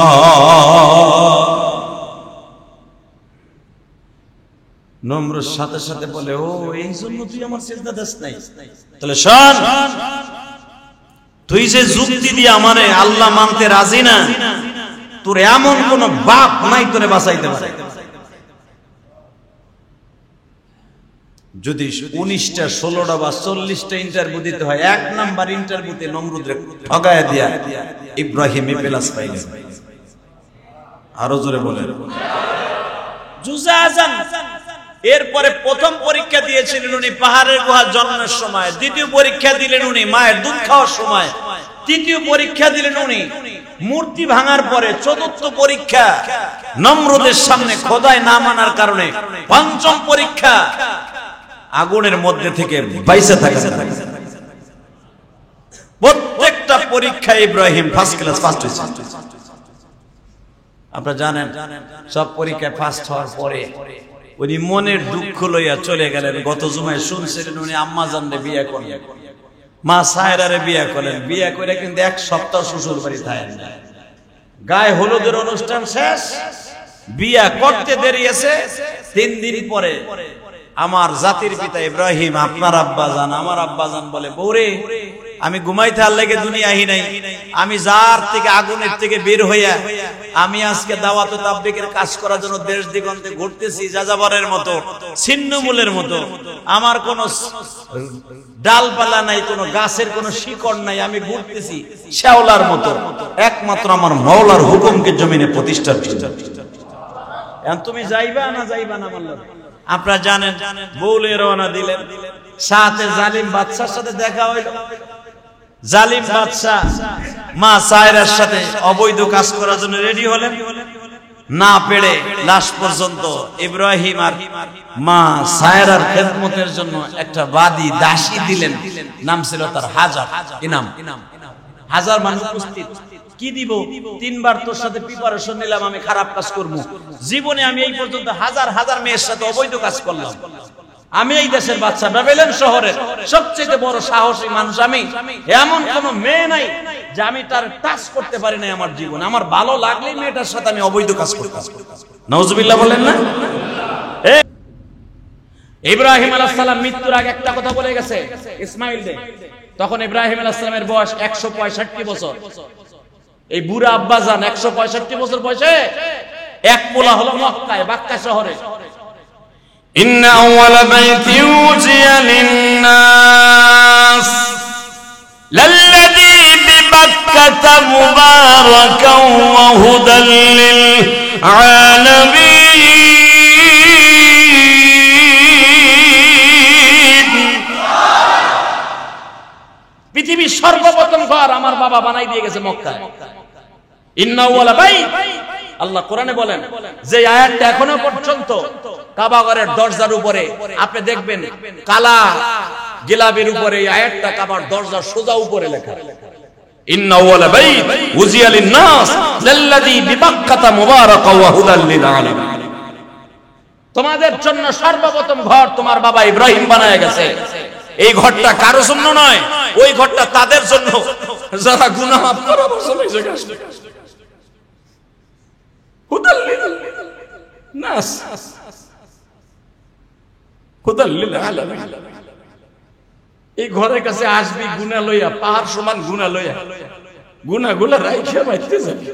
নমরুদ সাথে সাথে বলে, ও এই জন্য তুই আমার সিজদা দিস নাই? তাহলে শোন, তুই যে যুক্তি দিয়ে আমারে আল্লাহ মানতে রাজি না, তোর এমন কোন বাপ নাই তোরে বাঁচাইতে পারে। যদি 19টা 16টা বা 40টা ইন্টারভিউ দিতে হয়, 1 নাম্বার ইন্টারভিউতে নমরুদরে ঠগায় দিয়া ইব্রাহিম প্লাস পাইলেন। আরো জোরে বলেন। জুজাজান। এরপরে প্রথম পরীক্ষা দিয়েছিলেন উনি পাহাড়ের গুহা জন্মের সময়, দ্বিতীয় পরীক্ষা দিলেন উনি মায়ের দুধ খাওয়ার সময়, তৃতীয় পরীক্ষা দিলেন উনি মূর্তি ভাঙার পরে, চতুর্থ পরীক্ষা নমরুদের সামনে খোদাই না মানার কারণে, পঞ্চম পরীক্ষা আগুনের মধ্যে থেকে বাইসে থাকা। প্রত্যেকটা পরীক্ষায় ইব্রাহিম ফার্স্ট ক্লাস ফার্স্ট হয়েছে। আপনারা জানেন সব পরীক্ষায় ফার্স্ট হওয়ার পরে উনি মনের দুঃখ লইয়া চলে গেলেন। গত জুমায় শুনছিলেন উনি আম্মা জানরে বিয়ে করলেন, মা সায়রারে বিয়ে করলেন। বিয়ে করে কিন্তু এক সপ্তাহ শ্বশুর বাড়ি থাকেন। গায়ে হলুদের অনুষ্ঠান শেষ, বিয়া করতে দেরি আছে। 3 দিন পরে আমার জাতির পিতা ইব্রাহিম, আপনার আব্বাজান, আমার আব্বাজান বলে, বৌরে আমি ঘুমাইতে আর লেগে দুনিয়া আহি নাই, আমি যার থেকে আগুনের থেকে বের হইয়া আমি আজকে দাওয়াত ও তাবলীগের কাজ করার জন্য দেশ দিগন্তে ঘুরতেছি যাযাবরের মতো, ছিন্নমূলের মতো। আমার কোনো ডালপালা নাই, কোনো গাছের কোনো শিকড় নাই, আমি ঘুরতেছি শ্যাওলার মতো, একমাত্র আমার মাওলার হুকুমকে জমিনে প্রতিষ্ঠার জন্য। এখন তুমি যাইবা না যাইবা না বললাম। আপনারা জানেন বউলে রওনা দিলেন, সাথে জালিম বাদশার সাথে দেখা হইল। জালিম বাদশা মা সায়রার সাথে অবৈধ কাজ করার জন্য রেডি হলেন। না পেরে লাশ পর্যন্ত ইব্রাহিম আর মা সায়রার খেদমতের জন্য একটা বাদী দাসী দিলেন। নাম ছিল তার হাজার। কি নাম? হাজার। মানুষ উপস্থিত। কি দিব? 3 বার তোর সাথে প্রিপারেশন নিলাম, আমি খারাপ কাজ করব। জীবনে আমি এই পর্যন্ত হাজার হাজার মেয়ের সাথে অবৈধ কাজ করলাম। আমি এই দেশের বাচ্চা, বেবেলেন শহরের সবচেয়ে বড় সাহসী মানুষ আমি। এমন কোন মেয়ে নাই যে আমি তার টাচ করতে পারি না আমার জীবনে। আমার ভালো লাগলেই মেয়েটার সাথে আমি অবৈধ কাজ করতাম। নাউজুবিল্লাহ বলেন না? ইব্রাহিম আলাইহিস সালাম মৃত্যুর আগে একটা কথা বলে গেছে ইসমাইল দে। তখন ইব্রাহিম আলাইহিস সালামের বয়স 165 বছর। এই বুড়া আব্বাজান 165 বছর বয়সে এক পোলা হলো মক্কায়, বাক্কা শহরে। ইন্না আউয়ালা বাইতি উজিয়া লিন-নাস লাল্লাযী বিবাক্কাতা মুবারাকান ওয়া হুদাল লিল-আলামিন। পৃথিবীর সর্বপ্রথম ঘর আমার বাবা বানাই দিয়ে গেছে মক্কায়। ইন্না আউয়ালা বাইত, আল্লাহ কোরআনে বলেন যে আয়াতটা এখনো পর্যন্ত কাবা ঘরের দরজার উপরে আপনি দেখবেন কালা গিলাফের উপরে এই আয়াতটা কাবার দরজার সোজা উপরে লেখা। ইন্না আউয়ালা বাইত উজিয়া লিন-নাস লাল্লাযী বিবাক্কাতা মুবারাকান ওয়া হুদাল লিল-আলামিন। তোমাদের জন্য সর্বপ্রথম ঘর তোমার বাবা ইব্রাহিম বানায় গেছে। এই ঘরটা কারো জন্য নয়, ওই ঘরটা তাদের জন্য যারা গুনাহ মাফ করার জন্য এই জায়গা আসে। হুদাল লিল-নাস, হুদাল লিল-আলামিন। এই ঘরের কাছে আসবি গুনাহ লইয়া, পাহাড় সমান গুনাহ লইয়া, গুনাহগুলো রাইখা বাইতে যাবি।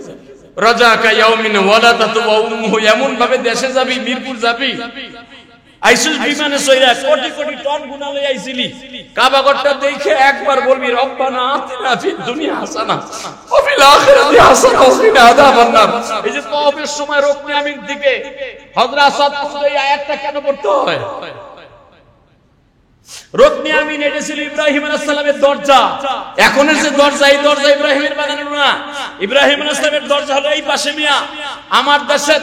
রাজাকা ইয়াউমিন ওয়ালাদাতু ওয়া উম্মুহু, এমন ভাবে দেশে যাবি, মিরপুর যাবি, আইসুল বিমানে সইরা কোটি কোটি টন গুনাহ লই আইছিলি। কাবা ঘরটা দেখে একবার বলবি রব্বানা আতিনা ফিদ দুনিয়া হাসানা ওয়া ফিল আখিরাতি হাসানা ওয়া কিনা আযাবান নার। এই যে তওবের সময় রুকনে আমিন দিকে হযরত সাদ এই আয়াতটা কেন পড়তে হয়? রুকনে আমিন এটা ছিল ইব্রাহিম আলাইহিস সালামের দরজা। এখনের যে দরজা, এই দরজা ইব্রাহিমের বানানো না। ইব্রাহিম আলাইহিস সালামের দরজা হলো এই পাশে মিয়া, আমার দেশের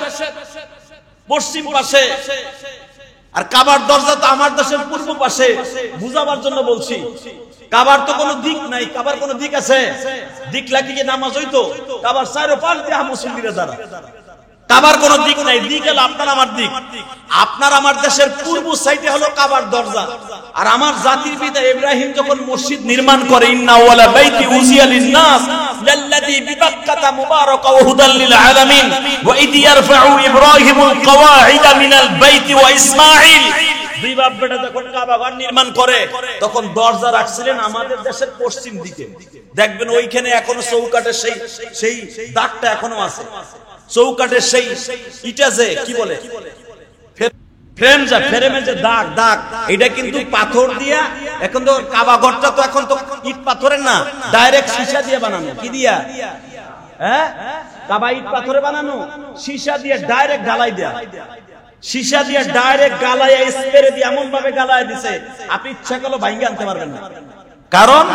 পশ্চিম পাশে, আর কাবার দরজা তো আমার দেশের পূর্ব পাশে। বুঝাবার জন্য বলছি, কাবার তো কোনো দিক নাই। কাবার কোনো দিক আছে? দিক লাগিয়ে নামাজ হইতো? কাবার চারো পাশ দিয়ে মুসল্লিরা যারা, কাবার কোনো দিক নাই। দিক হলো আপনার আমার দিক। আপনার আমার দেশের পূর্ব সাইডে হলো কাবার দরজা। আর আমার জাতির পিতা ইব্রাহিম যখন মসজিদ নির্মাণ করে, ইন্না আউয়ালা বাইতি উজিয়া লিন-নাস লাল্লাযী বিবাক্কাতা মুবারাকান ওয়া হুদাল লিল-আলামিন ওয়া ইয ইয়ারফাউ ইব্রাহিমুল কওয়াইদা মিনাল বাইতি ওয়া ইসমাঈল। দুই বাপ বেটা যখন কাবা ঘর নির্মাণ করে তখন দরজা রাখছিলেন আমাদের দেশের পশ্চিম দিকে। দেখবেন ওইখানে এখনো চৌকাঠের সেই দাগটা এখনো আছে। চৌকাঠের সেই ইটা যে কি বলে ফ্রেম, যা ফ্রেমে যে দাগ দাগ, এটা কিন্তু পাথর দিয়া। এখন তো কাবা ঘরটা তো এখন তো ইট পাথরের না, ডাইরেক্ট সীসা দিয়ে বানানো। কি দিয়া? হ্যাঁ, কাবা ইট পাথরে বানানো, সীসা দিয়ে ডাইরেক্ট গালাই দেয়া। সীসা দিয়ে ডাইরেক্ট গালায় স্প্রে দিয়ে এমন ভাবে গালায় দিছে আপনি ইচ্ছা করলে ভাঙিয়ে আনতে পারবেন না। কারণ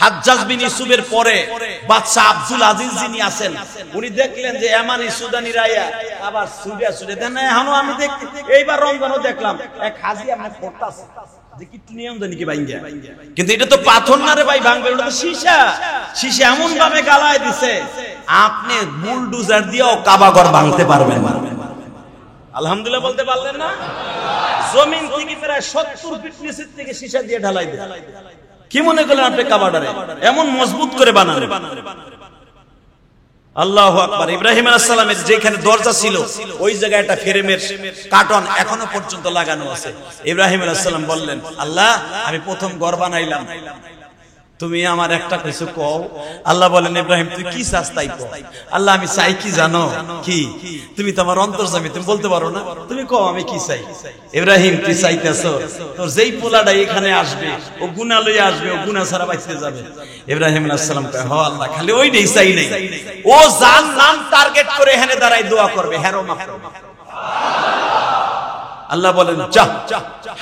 হাজ্জাজ বিন ইউসুফের পরে বাদশা আব্দুল আজিজ যিনি আছেন, উনি দেখলেন যে এমানি সুদানি রায়া আবার সুরিয়া সুরে দেন। এখনো আমি দেখি, এইবার রমজানও দেখলাম এক হাজি আমার পড়তাছে, যে কি নিয়ম জানি কি ভাঙ্গা, কিন্তু এটা তো পাথর না রে ভাই, ভাঙবে ওটা তো সীসা। সীসা এমন ভাবে গালায় দিছে আপনি বুলডোজার দিয়েও কাবা ঘর ভাঙতে পারবেন না। আলহামদুলিল্লাহ বলতে পারলেন না? জমিন থেকে প্রায় 70 ফিট নিচের থেকে সীসা দিয়ে ঢালাই দেয়। কি মনে করলেন আপনি কাবাটারে এমন মজবুত করে বানান? আল্লাহু আকবার। ইব্রাহিম আলাইহিস সালামের যেখানে দরজা ছিল ওই জায়গায় একটা ফ্রেমের কার্টন এখনো পর্যন্ত লাগানো আছে। ইব্রাহিম আলাইহিস সালাম বললেন, আল্লাহ আমি প্রথম ঘর বানাইলাম, তুমি আমার একটা কিছু কও। আল্লাহ বলেন, ইব্রাহিম তুই কি চাস তাই কও। আল্লাহ আমি চাই কি জানো কি? তুমি তো আমার অন্তর্যামী, তুমি বলতে পারো না? তুমি কও আমি কি চাই। ইব্রাহিম তুই চাইতেছ তোর যেই পোলাটা এখানে আসবে ও গুনাহ লইয়া আসবে, ও গুনাহ ছাড়া বাঁচতে যাবে। ইব্রাহিম আলাইহিস সালাম কয়, হ আল্লাহ খালি ওইটাই চাই নাই, ও যার নাম টার্গেট করে এখানে দাঁড়াই দোয়া করবে হেরো মাফ করবে। আল্লাহ বলেন যা,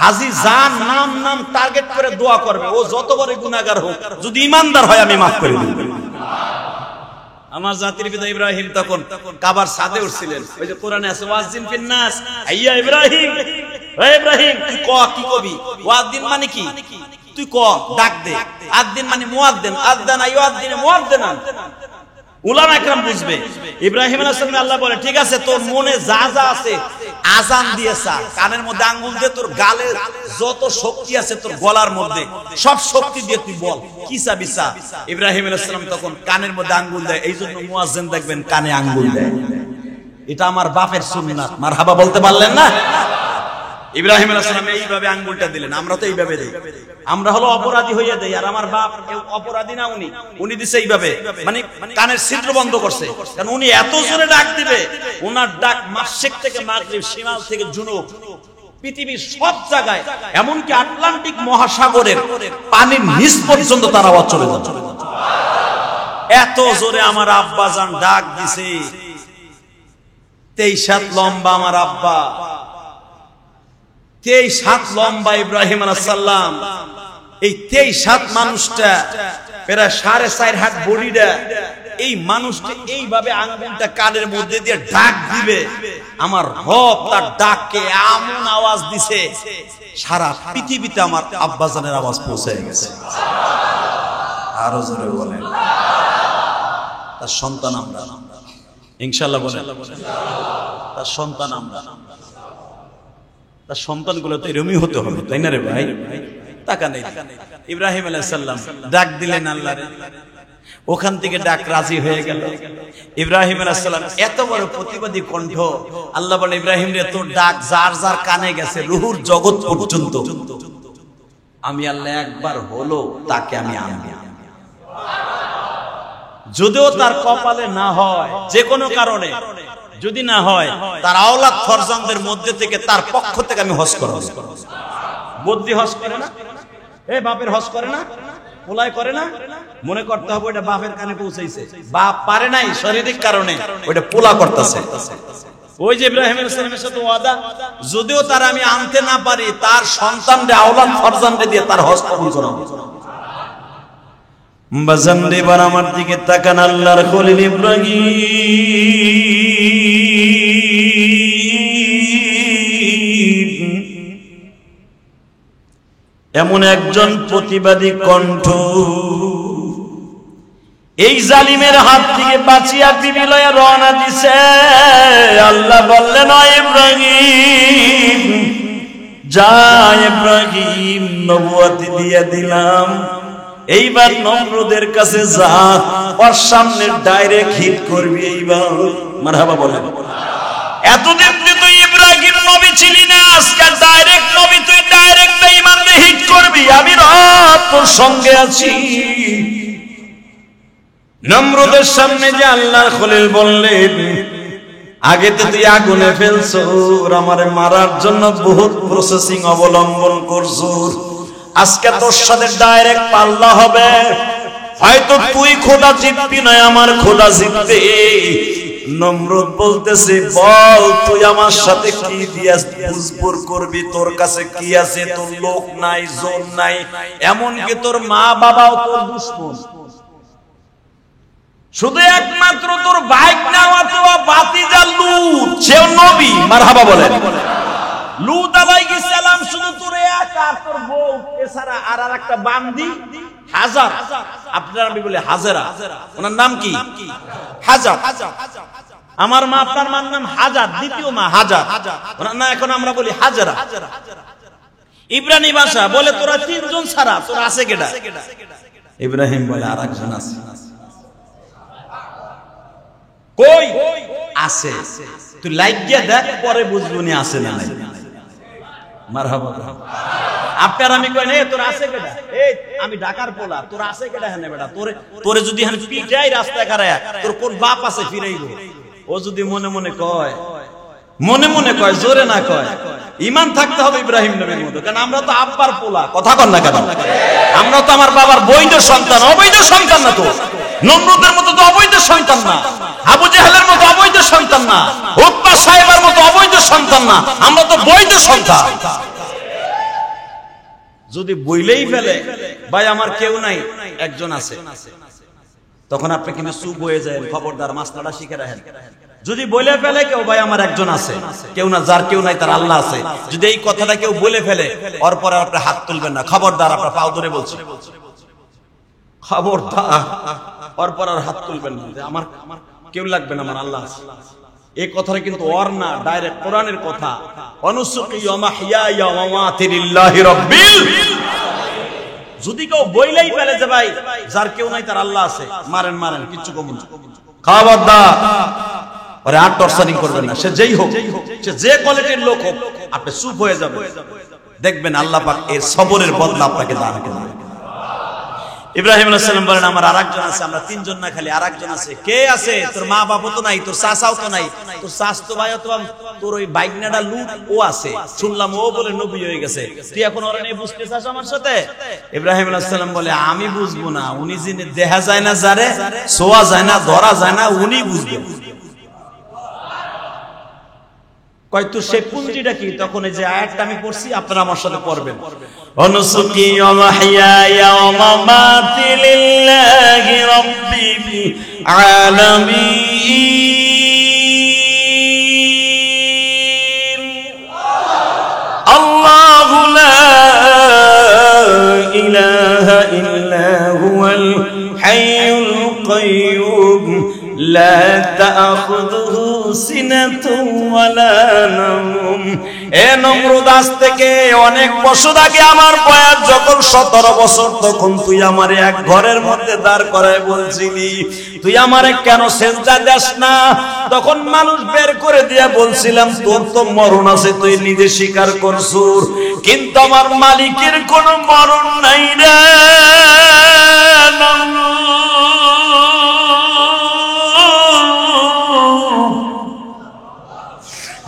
হাজী যার নাম টার্গেট করে দোয়া করবে ও যত বড় গুনাহগার হোক যদি ঈমানদার হয় আমি মাফ করে দেব। আমার জাতির পিতা ইব্রাহিম তখন কাবার ছাদে উঠছিলেন। ওই যে কোরআনে আছে ওয়াজিন ফিন নাস আইয়া ইব্রাহিম, হে ইব্রাহিম তুই ক কি কবি। ওয়াজিন মানে কি? তুই ক ডাক দে। আযদিন মানে মুয়াজ্জিন, আযদানা ইউআযজিন মুয়াজ্জিনান। উলামা একরাম বুঝবে। ইব্রাহিম আলাইহিস সালাম আল্লাহ বলে ঠিক আছে তোর মনে যা যা আছে আজান দিয়েছা, কানের মধ্যে আঙ্গুল দিয়ে তোর গালে যত শক্তি আছে তোর গলার মধ্যে সব শক্তি দিয়ে তুই বল কি চাবি চা। ইব্রাহিম আলাইহিস সালাম তখন কানের মধ্যে আঙ্গুল দেয়, এই জন্য মুয়াজ্জিন দেখবেন কানে আঙ্গুল দেয়। এটা আমার বাপের সুন্নাত। মারহাবা বলতে পারলেন না? ইব্রাহিম আলাইহিস সালাম এইভাবে আঙ্গুলটা দিলেন, আমরা তো এইভাবে দেই। আমরা হলো অপরাধী হইয়া দেই, আর আমার বাপ অপরাধী না, উনি দিছে এইভাবে, মানে কানের ছিদ্র বন্ধ করছে। কারণ উনি এত জোরে ডাক দিবে, ওনার ডাক মাশরিক থেকে মাগরিব, শিমাল থেকে জুনুব, পৃথিবীর সব জায়গায়, এমনকি আটলান্টিক মহাসাগরের পানির নিচ পর্যন্ত তার আওয়াজ চলে যাবে। এত জোরে আমার আব্বা জান ডাক দিছে। 23 হাত লম্বা আমার আব্বা, 23 হাত লম্বা ইব্রাহিম আলাইহিস সালাম। এই 23 হাত মানুষটা প্রায় 4.5 হাত বডিটা, এই মানুষটা এইভাবে আঙ্গুলটা কানের মধ্যে দিয়ে ডাক দিবে, আমার রব তার ডাককে এমন আওয়াজ দিছে সারা পৃথিবীতে আমার আব্বাজানের আওয়াজ পৌঁছে গেছে। আরো জোরে বলেন। তার সন্তান আমরা ইনশাআল্লাহ বলেন, তার সন্তান আমরা। তার সন্তানগুলো তো এরকমই হতে হবে, তাই না রে ভাই? টাকা নেই। ইব্রাহিম আলাইহিস সালাম ডাক দিলেন আল্লাহরে, ওখান থেকে ডাক রাজি হয়ে গেল। ইব্রাহিম আলাইহিস সালাম এত বড় প্রতিবাদী কণ্ঠ। আল্লাহ বলে, ইব্রাহিম রে তোর ডাক যার যার কানে গেছে রুহুর জগৎ পর্যন্ত, আমি আল্লাহ একবার হলো তাকে আমি আনবো। যদিও তার কপালে না হয়, যে কোনো কারণে যদি না হয়, তার আওলাদ ফরজানদের মধ্যে থেকে তার পক্ষ থেকে আমি হজ করব। বদ্রি হজ করে না, এ বাপের হজ করে না, পোলাই করে না, মনে করতে হবে ওটা বাপের কানে পৌঁছাইছে। বাপ পারে নাই শারীরিক কারণে, ওটা পোলা করতেছে। ওই যে ইব্রাহিম আলাইহিস সালামের সাথে ওয়াদা, যদিও তার আমি আনতে না পারি, তার সন্তানদের আওলাদ ফরজানদের দিয়ে তার হজ কবুল করাবো। বাজান রে এবার আমার দিকে তাকান, আল্লাহর খলিল ইব্রাহিম এমন একজন প্রতিবাদী কণ্ঠ, এই জালিমের হাত থেকে বাঁচিয়া বিবি লয়া রওনা দিছে। আল্লাহ বললেন, ও ইব্রাহিম যা, ইব্রাহিম নবুয়ত দিয়ে দিলাম, এইবার নমরুদের কাছে যা, ওর সামনে ডাইরেক্ট হিট করবি। এইবার মারহাবা বলেন। এতদিন তুই ইব্রাহিম নবী ছিলি না, আজকে ডাইরেক্ট নবী, তুই ডাইরেক্ট বেঈমানদের হিট করবি। আমি রব তোর সঙ্গে আছি। নমরুদের সামনে যে আল্লাহর খলিল বললেন, আগে তো তুই আগুনে ফেলছো, আমারে মারার জন্য বহুত প্রসেসিং অবলম্বন করছো, আজকে তোর সাথে ডাইরেক্ট পাল্লা হবে। হয়তো তুই খোদা জিতবি না, আমার খোদা জিতবে। নমরুদ বলতেছে, বল তুই আমার সাথে কি দিয়া বুঝপুর করবি? তোর কাছে কি আছে? তোর লোক নাই, জোর নাই, এমনকি তোর মা বাবাও তোর দুশমন। শুধু একমাত্র তোর বাইক না অথবা ভাতিজা লূত, সেও নবী। মারহাবা বলেন। লূত আলাইহিস সালাম শুধু তোর একা তোর বউ এছাড়া আর একটা বান্দি হাজার, আপনার আমি বলি হাজেরা, ওনার নাম কি হাজার। আমার মা আপনার মার নাম হাজার, দ্বিতীয় মা হাজার, ওনার না এখন আমরা বলি হাজেরা। ইব্রাহিম ভাষা বলে তোরা তিনজন ছাড়া তোর আছে কেডা? ইব্রাহিম বলে আর একজন আছে। কই আছে? তুই লাইক দিয়ে দেখ, পরে বুঝবনি আছে না নাই। মারহাবা। আপনার আমি কই না তোর আছে কেডা? এই আমি ঢাকার পোলা, তোর আছে কেডা? হ্যাঁ বেটা, তোরে যদি আমি পিটাই রাস্তায় খাড়ায়া তোর কোন বাপ আছে ফিরাইবো? ও যদি মনে মনে কয়, মনে মনে কয়, জোরে না কয়, ঈমান থাকতে হবে ইব্রাহিম নবীর মতো। কারণ আমরা তো আব্বার পোলা, কথা কন না কেন? আমরা তো আমার বাবার বৈধ সন্তান, অবৈধ সন্তান না তো। নমরুদের মতো তো অবৈধ সন্তান না, আবু জেহেলের মতো অবৈধ সন্তান না, উতবা সাহেবের মতো অবৈধ সন্তান না, আমরা তো বৈধ সন্তান। যদি বইলেই ফেলে ভাই আমার কেউ নাই, একজন আছে, তখন আপনি কিন্তু চুপ হয়ে যায়, খবরদার মাসলাটা শিখে রাখেন। যদি বলে ফেলে কেউ ভাই আমার একজন আছে, কেউ না, যার কেউ নাই তার আল্লাহ আছে, যদি এই কথাটা কেউ বলে ফেলে ওর পরে আপনি হাত তুলবেন না, খবরদার, আপনার পাও ধরে বলছি, খবরদার ওর পর আর হাত তুলবেন না, আমার কেউ লাগবে না, আমার আল্লাহ আছে। এই কথাটা কিন্তু ওর না, ডাইরেক্ট কোরআনের কথা। অনুসুকি ওয়া মাহইয়ায়া ওয়া মামাতি লিল্লাহি রাব্বিল। যদি কেউ বইলেই ফেলে যে ভাই যার কেউ নাই তার আল্লাহ আছে, মারেন মারেন, কিচ্ছু কমুন, খবরদার ওরে আর টর্চারিং করবেন না। সে যেই হোক, সে যে কোয়ালিটির লোক হোক, আপনি চুপ হয়ে যাবেন, দেখবেন আল্লাহ পাক এর সবরের বদলা আপনাকে দান করবেন। ইব্রাহিম আলাইহিস সালাম বলেন আমার আরেকজন আছে, আমরা তিনজন না, খালি আরেকজন আছে। কে আছে? তোর মা বাবা তো নাই, তোর চাচাও তো নাই, তোর চাচতো ভাই অথবা তোর ওই বাইকনাটা লুট ও আছে, শুনলাম ও বলে নবী হয়ে গেছে, তুই এখন ওরা নিয়ে বুঝতে চাস আমার সাথে? ইব্রাহিম আলাইহিস সালাম বলে আমি বুঝবো না, উনি যিনি দেখা যায় না, যারে ছোঁয়া যায় না, ধরা যায় না, উনি বুঝবেন। কয় তুই সে পুঞ্জিটা কি? তখন এই যে আয়াতটা আমি পড়ছি, আপনারা আমার সাথে পড়বেন। অনুসুকি ওয়া মাহইয়ায়া ওয়া মামাতি লিল্লাহি রাব্বিল আলামিন। আল্লাহু লা ইলাহা ইল্লা হুয়াল হাইয়ুল কাইয়্যুম লা তাখুযুহু সিনাতুন ওয়ালা নাওম। এ নমরুদ, আজ থেকে অনেক বছর আগে আমার বয়স যখন 17 বছর, তখন তুই আমারে এক ঘরের মধ্যে দাঁড় করায় বলছিলি তুই আমারে কেন সেজদা দেস না? তখন মানুষ বের করে দিয়ে বলছিলাম তোর তো মরণ আছে, তুই নিজে স্বীকার করছুর, কিন্তু আমার মালিকের কোনো মরণ নাই রে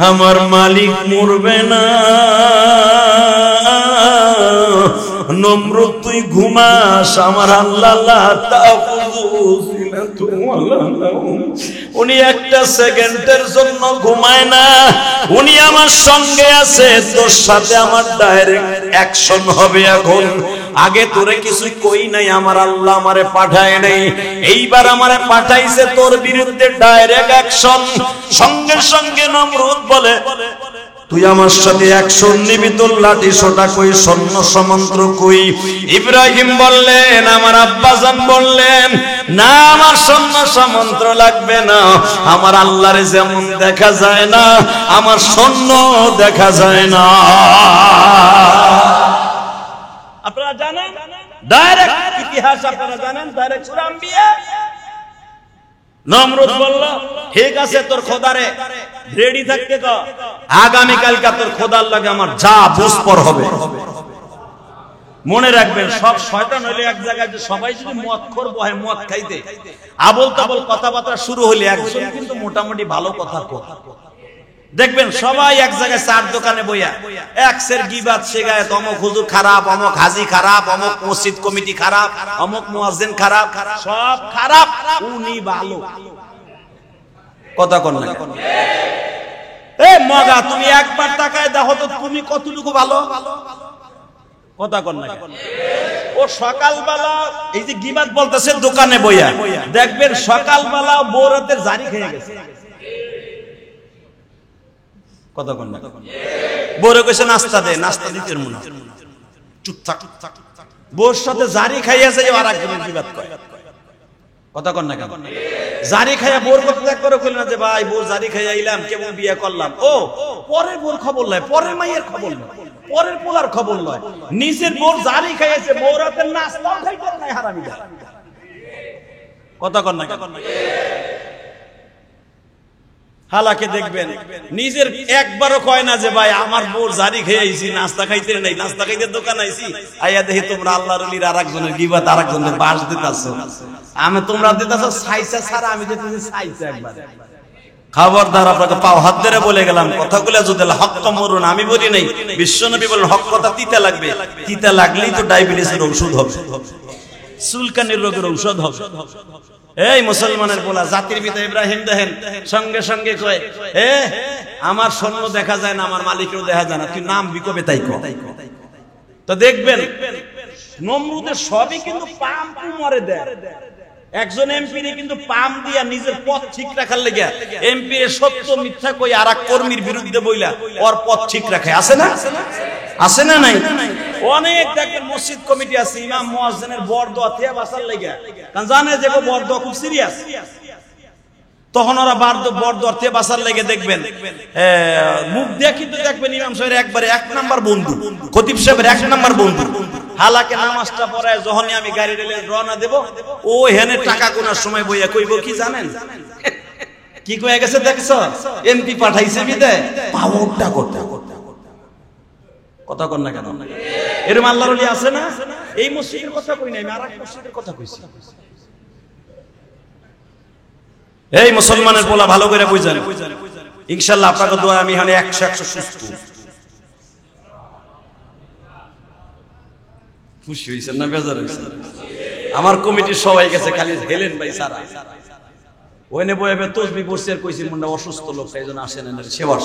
আমার মালিক মরবে না। নমরুদ তুই ঘুমাস, আমার আল্লাহ উনি একটা সেকেন্ডের জন্য ঘুমায় না, উনি আমার সঙ্গে আছে, তোর সাথে আমার ডাইরেক্ট অ্যাকশন হবে এখন। আগে তোরে কিছু কই নাই, আমার আল্লাহ আমারে পাঠায় নাই, এইবার আমারে পাঠাইছে তোর বিরুদ্ধে ডাইরেক্ট অ্যাকশন। সঙ্গে সঙ্গে নমরুদ বলে তুই আমার সাথে অ্যাকশন নিবি, তোর লাঠি সোটা কই, সৈন্য সমন্ত্র কই? ইব্রাহিম বললেন, আমার আব্বাজান বললেন না, আমার সৈন্য সমন্ত্র লাগবে না, আমার আল্লাহরে যেমন দেখা যায় না, আমার সৈন্য দেখা যায় না। আপনারা জানেন ডাইরেক্ট ইতিহাস, আপনারা জানেন ডাইরেক্ট সূরা আম্বিয়া। নমরুদ বলল ঠিক আছে, তোর খোদারে রেডি থাকতে কও, আগামী কালকে তোর খোদার লাগে আমার যা বুঝপর হবে। মনে রাখবেন সব শয়তান হইলে এক জায়গায়, যে সবাই যদি মদখোর বহে মদ খাইতে, আবল তাবল কথাবার্তা শুরু হইলে একজন কিন্তু মোটামুটি ভালো কথা কয়। দেখবেন সবাই এক জায়গায় চার দোকানে বইয়া একসের গিবাত শেখায়, অমুক হুজুর খারাপ, অমুক হাজি খারাপ, অমুক মসজিদ কমিটি খারাপ, অমুক মুয়াজ্জিন খারাপ, সব খারাপ, উনি ভালো। কথা কন না? এ মগা, তুমি একবার তাকায় দেখো তো তুমি কতটুকু ভালো। কথা কন না? ও সকালবেলা এই যে গিবাত বলতেছে দোকানে বইয়া, দেখবেন সকালবেলা বউ রাতের জারি খেয়ে গেছে। কতক্ষণ না বউরে কইছে নাস্তা দে, নাস্তা দিতে মনে চুপ থাক। বউর সাথে জারি খাইয়াছে আর একজনের বিবাদ করে, কতক্ষণ না কেন জারি খাইয়া বোর কথা এক করে কইল না যে ভাই বউ জারি খাইয়া আইলাম কেমন বিয়ে করলাম। ও পরের বোর খবর লয়, পরের মাইয়ের খবর লয়, পরের পোলার খবর লয়, নিজের বোর জারি খাইয়াছে, বউর হাতে নাস্তাও খাইতে নাই হারামিদা, কতক্ষণ না কেন। হালাকে দেখবেন নিজের একবারও কয় না যে ভাই আমার বোর জারি খাইয়াছি, নাস্তা খাইতে নাই, নাস্তা খাইতে দোকান আইছি, আইয়া দেখি তোমরা আল্লাহর ওলির আরেকজনের গিবাত আরেকজনের বাস দিতাছো, আমি তোমরা দিতাছো ছাইছা ছাড়া, আমি দিতেছি ছাইছা একবার। খবরদার, আপনাকে পাও হাত ধরে বলে গেলাম, কথাগুলো যদি হক মরুন, আমি বলি নাই, বিশ্বনবী বলেন হক কথা তিতা লাগবে, তিতা লাগলেই তো ডায়াবেটিসের ঔষধ হবে, চুলকানির রোগের ঔষধ হবে। এই মুসলমানের বলা জাতির পিতা ইব্রাহিম দেখেন সঙ্গে সঙ্গে কয়, আমার সৈন্য দেখা যায় না, আমার মালিকেও দেখা যায় না, তুই নাম বিকবে তাই কো। তো দেখবেন নমরুদের সবই কিন্তু পাম মরে দেয়। একজন এমপিরে কিন্তু পাম দিয়া নিজের পথ ঠিক রাখার লেগে এমপিরে সত্য মিথ্যা কই আর এক কর্মীর বিরুদ্ধে বইলা ওর পথ ঠিক রাখে, আছে না? আছে না নাই? অনেক দেখবেন মসজিদ কমিটি আছে, ইমাম মুয়াজ্জিনের বরদোয়া থেকে বাঁচার লেগে, কারণ জানে যে বরদোয়া খুব সিরিয়াস, তখন ওরা বরদোয়া থেকে বাঁচার লেগে দেখবেন মুখ দিয়ে কিন্তু দেখবেন ইমাম সাহেবের একবারে এক নাম্বার বন্ধু, খতিব সাহেবের এক নাম্বার বন্ধু। হালাকে নামাজটা পড়ায় যখনই আমি গাড়ি রেলে রওনা দেব, ও হেনে টাকা গোনার সময় বইয়া কইব কি জানেন, কি কয়ে গেছে দেখছো, এমপি পাঠাইছে বিদায় পাওয়ারটা করতে, কথা কন না কেন? এরকম আল্লাহর ওলি আছে না? এই মসজিদের কথা কই নাই, আমি আরেক মসজিদের কথা কইছি। এই মুসলমানের পোলা ভালো করে বুঝেন, ইনশাআল্লাহ আপনাকে দোয়া আমি এখানে 100 সুস্থ। খুশি হইছেন না বেজার হইছেন? আমার কমিটির সবাই গেছে, খালি হেলেন ভাই সারা ওইনে বইবে তসবিহ পড়ছে আর কইছি মুন্ডা অসুস্থ লোক, এইজন্য আসেন না, সেবা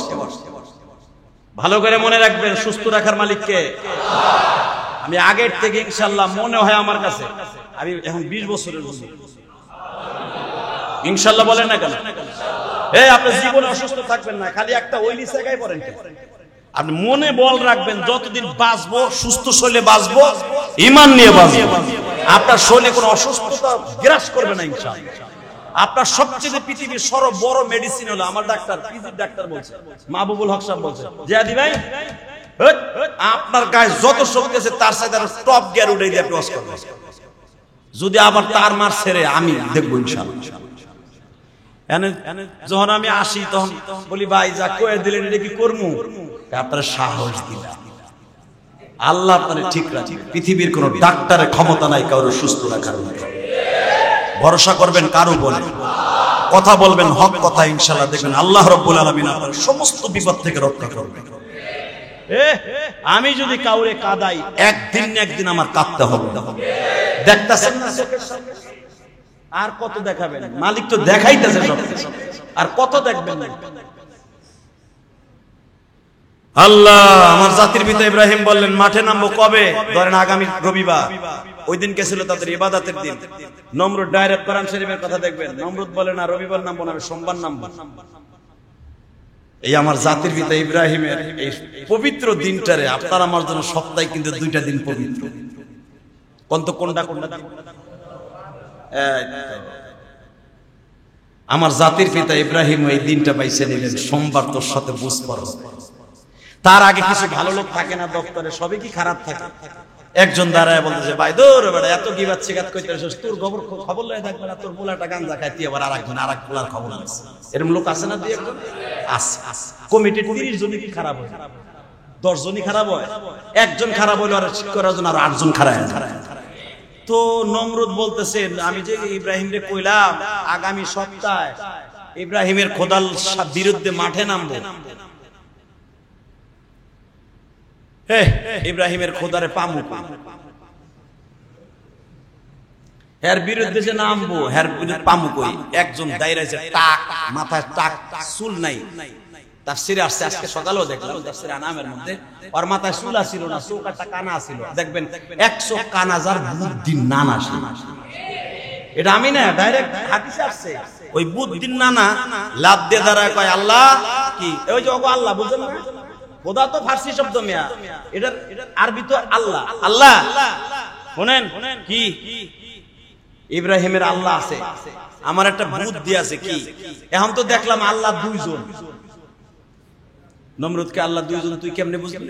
ভালো করে মনে রাখবেন, সুস্থ রাখার মালিক কে? আল্লাহ। আমি আগের থেকে ইনশাআল্লাহ মনে হয় আমার কাছে, আমি এখন 20 বছরের বুঝি, ইনশাআল্লাহ বলেন না কেন? এই আপনি জীবনে অসুস্থ থাকবেন না, খালি একটা ওইলি জায়গায় পড়েন, আপনি মনে বল রাখবেন যতদিন বাঁচবো সুস্থ শরীরে বাঁচবো, ঈমান নিয়ে বাঁচবো, আপনার শরীরে কোনো অসুস্থতা গ্রাস করবে না ইনশাআল্লাহ। আপনার সবচেয়ে পৃথিবীর সর্ব বড় মেডিসিন হলো, আমার ডাক্তার পিজির ডাক্তার বলছে, মাহবুবুল হক সাহেব বলছে, জিয়াদি ভাই আপনার গায়ে যত শক্তি আছে তার সাথে টপ গিয়ার উঠে দিয়ে ক্রস করবে, যদি আবার তার মার ছেড়ে আমি দেখবো ইনশাআল্লাহ। যখন আমি আসি তখন বলি ভাই যা কয়ে দিলেন এটা কি করবো, আপনার সাহস দিলাম, আল্লাহ আপনার ঠিক রাখে, পৃথিবীর কোন ডাক্তারের ক্ষমতা নাই কারো সুস্থ রাখার, ভরসা করবেন কারো বলে, কথা বলবেন হক কথা, ইনশাআল্লাহ দেখবেন আল্লাহ রাব্বুল আলামিন আপনার সমস্ত বিপদ থেকে রক্ষা করবেন। আমি যদি কাউরে কাঁদাই একদিন না একদিন আমার কাঁদতে হবে, দেখতেছেন না চোখের সামনে, আর কত দেখাবেন, মালিক তো দেখাইতেছে সব, আর কত দেখবেন? আল্লাহ আমার জাতির পিতা ইব্রাহিম বললেন মাঠে নামবো কবে, ধরেন আগামী রবিবার, ওই দিনকে ছিল তাদের ইবাদতের দিন। নমরুদ ডাইরেক্ট কোরআন শরীফের কথা দেখবেন, নমরুদ বলে না রবিবার নামবো না, সোমবার নামবো। এই আমার জাতির পিতা ইব্রাহিমের এই পবিত্র দিনটারে আপনার আমার জন্য সপ্তাহে কিন্তু 2টা দিন পবিত্র, কোনটা আমার জাতির পিতা ইব্রাহিম এই দিনটা পাইছে নিলেন সোমবার, তোর সাথে বুঝ পড়ো। তার আগে কিছু ভালো লোক থাকে না দপ্তরে, সবই কি খারাপ থাকে? একজন দাঁড়ায় বলতেছে ভাই দূর বেটা এত গিবাত শিকাত কইতে আসছিস, তোর খবর লয়ে থাকবে না, তোর পোলাটা গাঞ্জা খায়, তুই আবার আরেকজন আরেক পোলার খবর নিস, এরকম লোক আছে না? দুই একজন আছে। কমিটির 30 জনই কি খারাপ হয়? 10 জনই খারাপ হয়, একজন খারাপ হইলো আর ঠিক করার জন্য আর 8 জন খারাপ হয়। তো নমরুদ বলতেছেন আমি যে ইব্রাহিম রে কইলাম আগামী সপ্তাহে ইব্রাহিমের খোদার বিরুদ্ধে মাঠে নামবো, ইব্রাহিমের খোদারে পামু, এর বিরুদ্ধে যে নামবো এর বিরুদ্ধে পামু কই? একজন দাইরাছে টাক মাথায় টাক, চুল নাই, তার সিরে আসছে, আজকে সকালেও দেখলাম তার সিরে আনামের মধ্যে ওর মাথায় চুল ছিল না, চোখ একটা কানা ছিল, দেখবেন 100 কানা যার বুদ্ধি নানা আসে, এটা আমি না, ডাইরেক্ট হাদিসে আসছে। ওই বুদ্ধির নানা লাভ দিয়ে দাঁড়ায় কয় আল্লাহ কি, ওই যে ওগো আল্লাহ, বুঝলেন না? খোদা তো ফার্সি শব্দ মিয়া, এটার আরবি তো আল্লাহ। আল্লাহ শুনেন কি, ইব্রাহিমের আল্লাহ আছে, আমার একটা বুদ্ধি আছে কি। এখন তো দেখলাম আল্লাহ দুইজন, নমরুদকে আল্লাহ দুইজন, তুই কেমনে বুঝলি?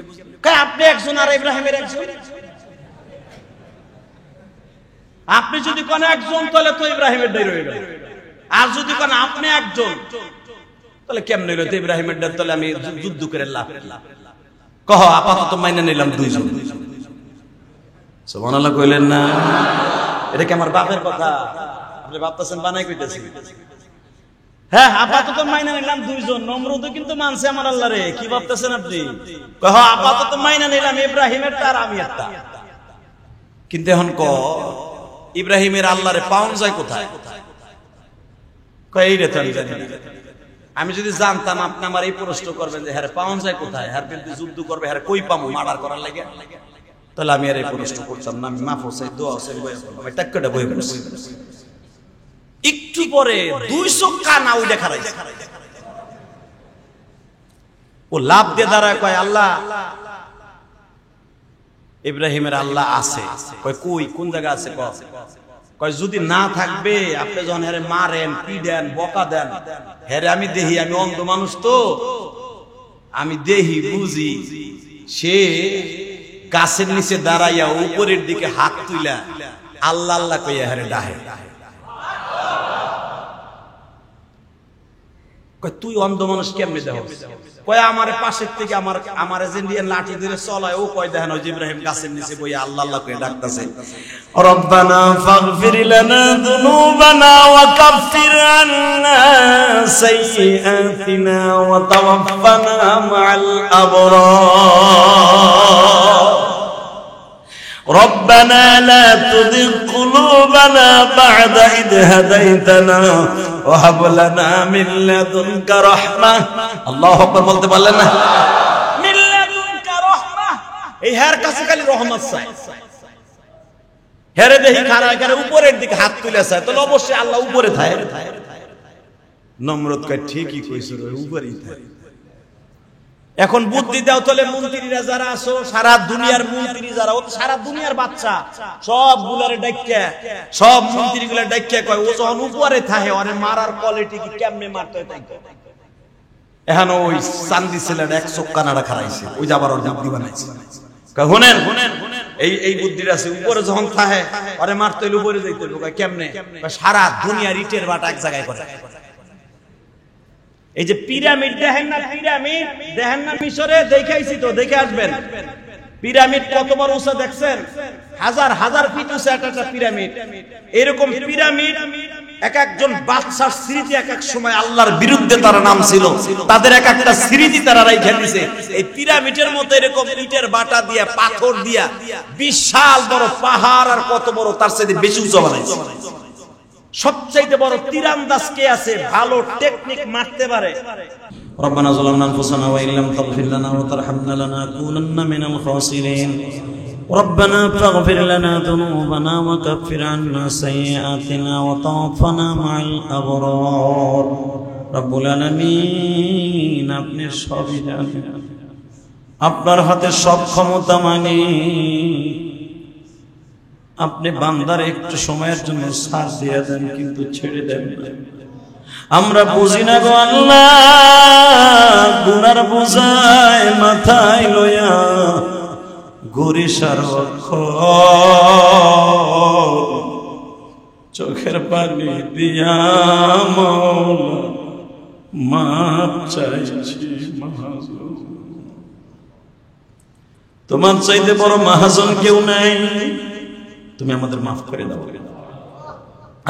আপনি একজন আর ইব্রাহিমের একজন। আপনি যদি কোন একজন তাহলে তো ইব্রাহিমের ডাই রয়ে গেল, আর যদি কোন আপনি একজন তাহলে কেমনে হইলো? ইব্রাহিমের ডাই তাহলে আমি যুদ্ধ করে লাভ কহ, আপাতত মাইনা নিলাম দুইজন। সুবহানাল্লাহ কইলেন না? এটা কি আমার বাপের কথা? আপনি ভাবতেছেন বানাই কইতেছি? হ্যাঁ, আপাতত মাইনা নিলাম দুইজন। নমরুদও কিন্তু মানছে আমার আল্লাহ রে। কি ভাবতেছেন আপনি? কহ আপাতত মাইনা নিলাম ইব্রাহিমের আর আমি একটা। কিন্তু এখন ক ইব্রাহিমের আল্লাহরে পাওয়া যায় কোথায়? কই রে তো আমি যদি জানতাম আপনি আমার এই প্রশ্ন করবেন যে হ্যাঁ পাওয়া যায় কোথায়, হ্যাঁ বিরুদ্ধে যুদ্ধ করবে, হ্যাঁ কই পাবো মার্ডার করার লাগে, তাহলে আমি আর এই প্রশ্ন করতাম না। আমি মাফ চাই, দোয়া চাই, আমি টাক্কাটা বই বলছি। একটু পরে 200 কানা ওই দেখা রাইছে, ও লাভ দিয়ে দাঁড়ায় কয় আল্লাহ, ইব্রাহিমের আল্লাহ আছে। কয় কই, কোন জায়গা আছে? কয় যদি না থাকবে আপনি যখন হেরে মারেন, পিডেন, বকা দেন, হেরে আমি দেখি, আমি অন্ধ মানুষ তো, আমি দেখি বুঝি, সে গাছের নিচে দাঁড়াইয়া উপরের দিকে হাত তুইলা আল্লাহ আল্লাহ কইয়া হেরে ডাহে। কয় তুই অন্ধ মানুষ কেমনে দেখ? কয় আমার পাশের থেকে আমার এজেন্ডিয়ান লাঠি ধরে চলায়, ও কয় দেখেন ওই ইব্রাহিম গাছের নিচে বইয়া আল্লাহ আল্লাহ কইয়া ডাকতেছে, রব্বানা ফাগফির লানা যুনুবানা ওয়া কাফির আন্না সাইয়্যাতিনা ওয়া তাওয়াফফানা মা'আল আবরার। ربنا لا تزغ قلوبنا بعد إذ هديتنا وهب لنا من لدنك رحمة। الله أكبر বলতে পারলেন না? من لدنك رحمة, এই হের কাছে খালি রহমত চাই। হেরে দেখি খাড়া করে উপরের দিকে হাত তুলে চায়, তাহলে অবশ্যই আল্লাহ উপরে থাকে। নমরুদ কয় ঠিকই কইছো, উপরেই থাকে। এখন বুদ্ধি দাও তাহলে মন্ত্রীরা যারা আছো, সারা দুনিয়ার মন্ত্রী যারা, ও তো সারা দুনিয়ার বাচ্চা, সব গুলারে ডাক্কা, সব মন্ত্রীগুলা ডাক্কা কয় ও যখন উপরে থাকে ওরে মারার কোয়ালিটি কি কেমনে মারতে হয় তাই কয়। এখন ওই চান্দি ছেলের 100 কানাডা খারাইছে, ওই যে আবার ওর বুদ্ধি বানাইছে। কয় শুনেন এই বুদ্ধিটা আছে, উপরে যখন থাকে ওরে মারতে হইলে উপরে যাইতে হবে। কয় কেমনে? কয় সারা দুনিয়ার ইটের বাটা এক জায়গায় করে। এই যে পিরামিড দেখেন না, পিরামিড দেখেন না মিশরে, দেখাইছি তো, দেখে আসবেন। পিরামিড কত বড় উঁচা দেখছেন? হাজার হাজার ফিট উঁচা একটা পিরামিড। এরকম পিরামিড এক একজন বাদশার স্মৃতি, এক এক সময় আল্লাহর বিরুদ্ধে তারা নাম ছিল, তাদের এক একটা স্মৃতি তারা রাইখা দিয়েছে। এই পিরামিডের মতো এরকম ইটের বাটা দিয়া, পাথর দিয়া বিশাল বড় পাহাড়, আর কত বড় তার চাইতে বেশি উঁচা বানাইছে। সবচাইতে বড় তীরন্দাজ কে আছে, ভালো টেকনিক মারতে পারে? রব্বানা যালামনা আনফুসানা ওয়া ইল্লাম তাগফির লানা ওয়া তারহামনা লানাকুনান্না মিনাল খাসিরিন। রব্বানা ফাগফির লানা যুনুবানা ওয়া কাফির আন্না সাইয়্যাতিনা ওয়া তাওফানা মা'আল আবরার। রব্বুল আলামিন, আপনি সবই জানেন, আপনার হাতে সব ক্ষমতা মানি। আপনি বান্দার একটু সময়ের জন্য ছাড় দিয়ে দেন, কিন্তু ছেড়ে দেন না। আমরা বুঝি না গো আল্লাহ, গুনার বোঝায় মাথায় লইয়া ঘুরি সারক্ষ, চোখের পানি দিয়া মওলা মাপ চাইছি। মহাজন, তোমার চাইতে বড় মহাজন কেউ নাই, তুমি আমাদের মাফ করে দাও।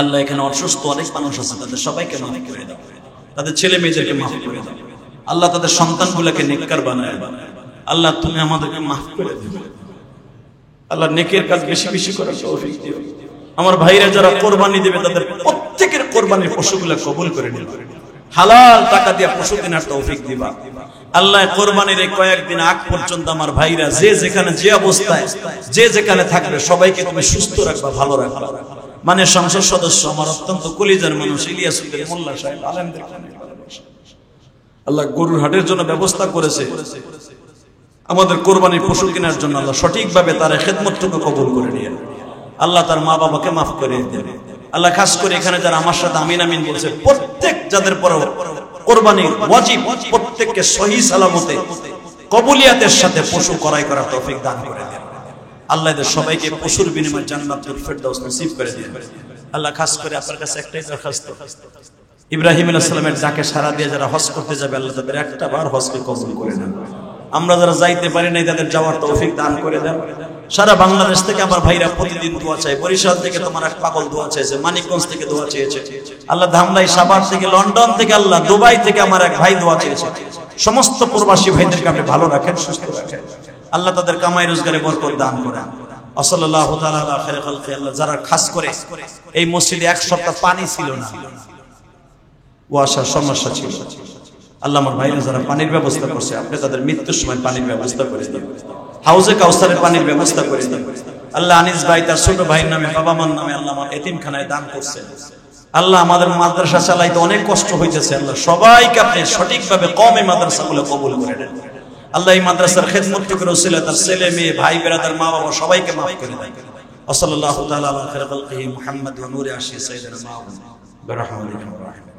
আল্লাহ, এখানে অসুস্থ অনেক মানুষ আছে, তাদের সবাইকে মাফ করে দাও, তাদের ছেলে মেয়েদেরকে মাফ করে দাও। আল্লাহ, তাদের সন্তানগুলোকে নেককার বানায় দাও। আল্লাহ, তুমি আমাদেরকে মাফ করে দাও। আল্লাহ, নেকের কাজ বেশি বেশি করার তৌফিক দিও। আমার ভাইরা যারা কোরবানি দেবে, তাদের প্রত্যেকের কোরবানির পশুগুলো কবুল করে নিও। হালাল টাকা দিয়ে পশু কেনার তৌফিক দিবা। আল্লাহ, কোরবানির এই কয়েকদিন আগ পর্যন্ত আমার ভাইরা যে যেখানে, যে অবস্থায়, যে যেখানে থাকবে, সবাইকে তুমি সুস্থ রাখবা, ভালো রাখবা। মানে সংসদ সদস্য আমার অত্যন্ত কলিজার মানুষ ইলিয়াসউদ্দিন মোল্লা সাহেব আলেমদের আল্লাহ গরুর হাটের জন্য ব্যবস্থা করেছে, আমাদের কোরবানির পশু কেনার জন্য আল্লাহ সঠিকভাবে তার খেদমতটুকু কবুল করে নিয়ে আল্লাহ তার মা বাবাকে মাফ করে দেন। আল্লাহ খাস করে এখানে যারা আমার সাথে আমিন আমিন বলছে, প্রত্যেক যাদের পর কোরবানি ওয়াজিব, প্রত্যেককে সহি সালামতে কবুলিয়াতের সাথে পশু ক্রয় করার তৌফিক দান করে দেন। আল্লাহ এদের সবাইকে পশুর বিনিময়ে জান্নাতুল ফেরদাউস নসিব করে দেন। আল্লাহ খাস করে আপনার কাছে একটাই দরখাস্ত, ইব্রাহিম আলাইহিস সালামের ডাকে সাড়া দিয়ে যারা হজ করতে যাবে আল্লাহ তাদের একটা বার হজকে কবুল করে নেন। আমরা যারা যাইতে পারি নাই তাদের যাওয়ার তৌফিক দান করে দেন। সারা বাংলাদেশ থেকে আমার ভাইরা প্রতিদিন দোয়া চায়, বরিশাল থেকে তোমার এক পাগল দোয়া চাইছে, মানিকগঞ্জ থেকে দোয়া চেয়েছে, আল্লাহ ধামরাই, সাভার থেকে, লন্ডন থেকে, আল্লাহ দুবাই থেকে আমার এক ভাই দোয়া চেয়েছে। সমস্ত প্রবাসী ভাইদেরকে আপনি ভালো রাখেন, সুস্থ রাখেন, আল্লাহ তাদের কামাই রোজগারে বরকত দান করেন। সাল্লাল্লাহু তাআলা আলা খায়রি খালকি। আল্লাহ যারা খাস করে এই মসজিদে এক সপ্তাহ পানি ছিল না, ওয়াসার সমস্যা ছিল, আল্লাহ আমার ভাইরা যারা পানির ব্যবস্থা করছে আপনি তাদের মৃত্যুর সময় পানির ব্যবস্থা করে দিন, হাউজে কাউসারের পানির ব্যবস্থা করে দিন। আল্লাহ আনিস ভাই তার ছোট ভাইয়ের নামে, বাবা মার নামে আল্লাহ আমার এতিমখানায় দান করছে। আল্লাহ আমাদের মাদ্রাসা চালাইতে অনেক কষ্ট হইতেছে, আল্লাহ সবাইকে আপনি সঠিকভাবে কমে মাদ্রাসাগুলো কবুল করে নেন। আল্লাহ এই মাদ্রাসার খেদমতটুকুর ওসিলায় তার ছেলে মেয়ে ভাই বেরাদার মা বাবা সবাইকে মাফ করে দেন। সাল্লাল্লাহু তাআলা আলা খায়রি খালকিহি মুহাম্মদ ওয়া নূরি আরশি সাইয়্যিদিনা মুহাম্মদ বিরহমাতিহি।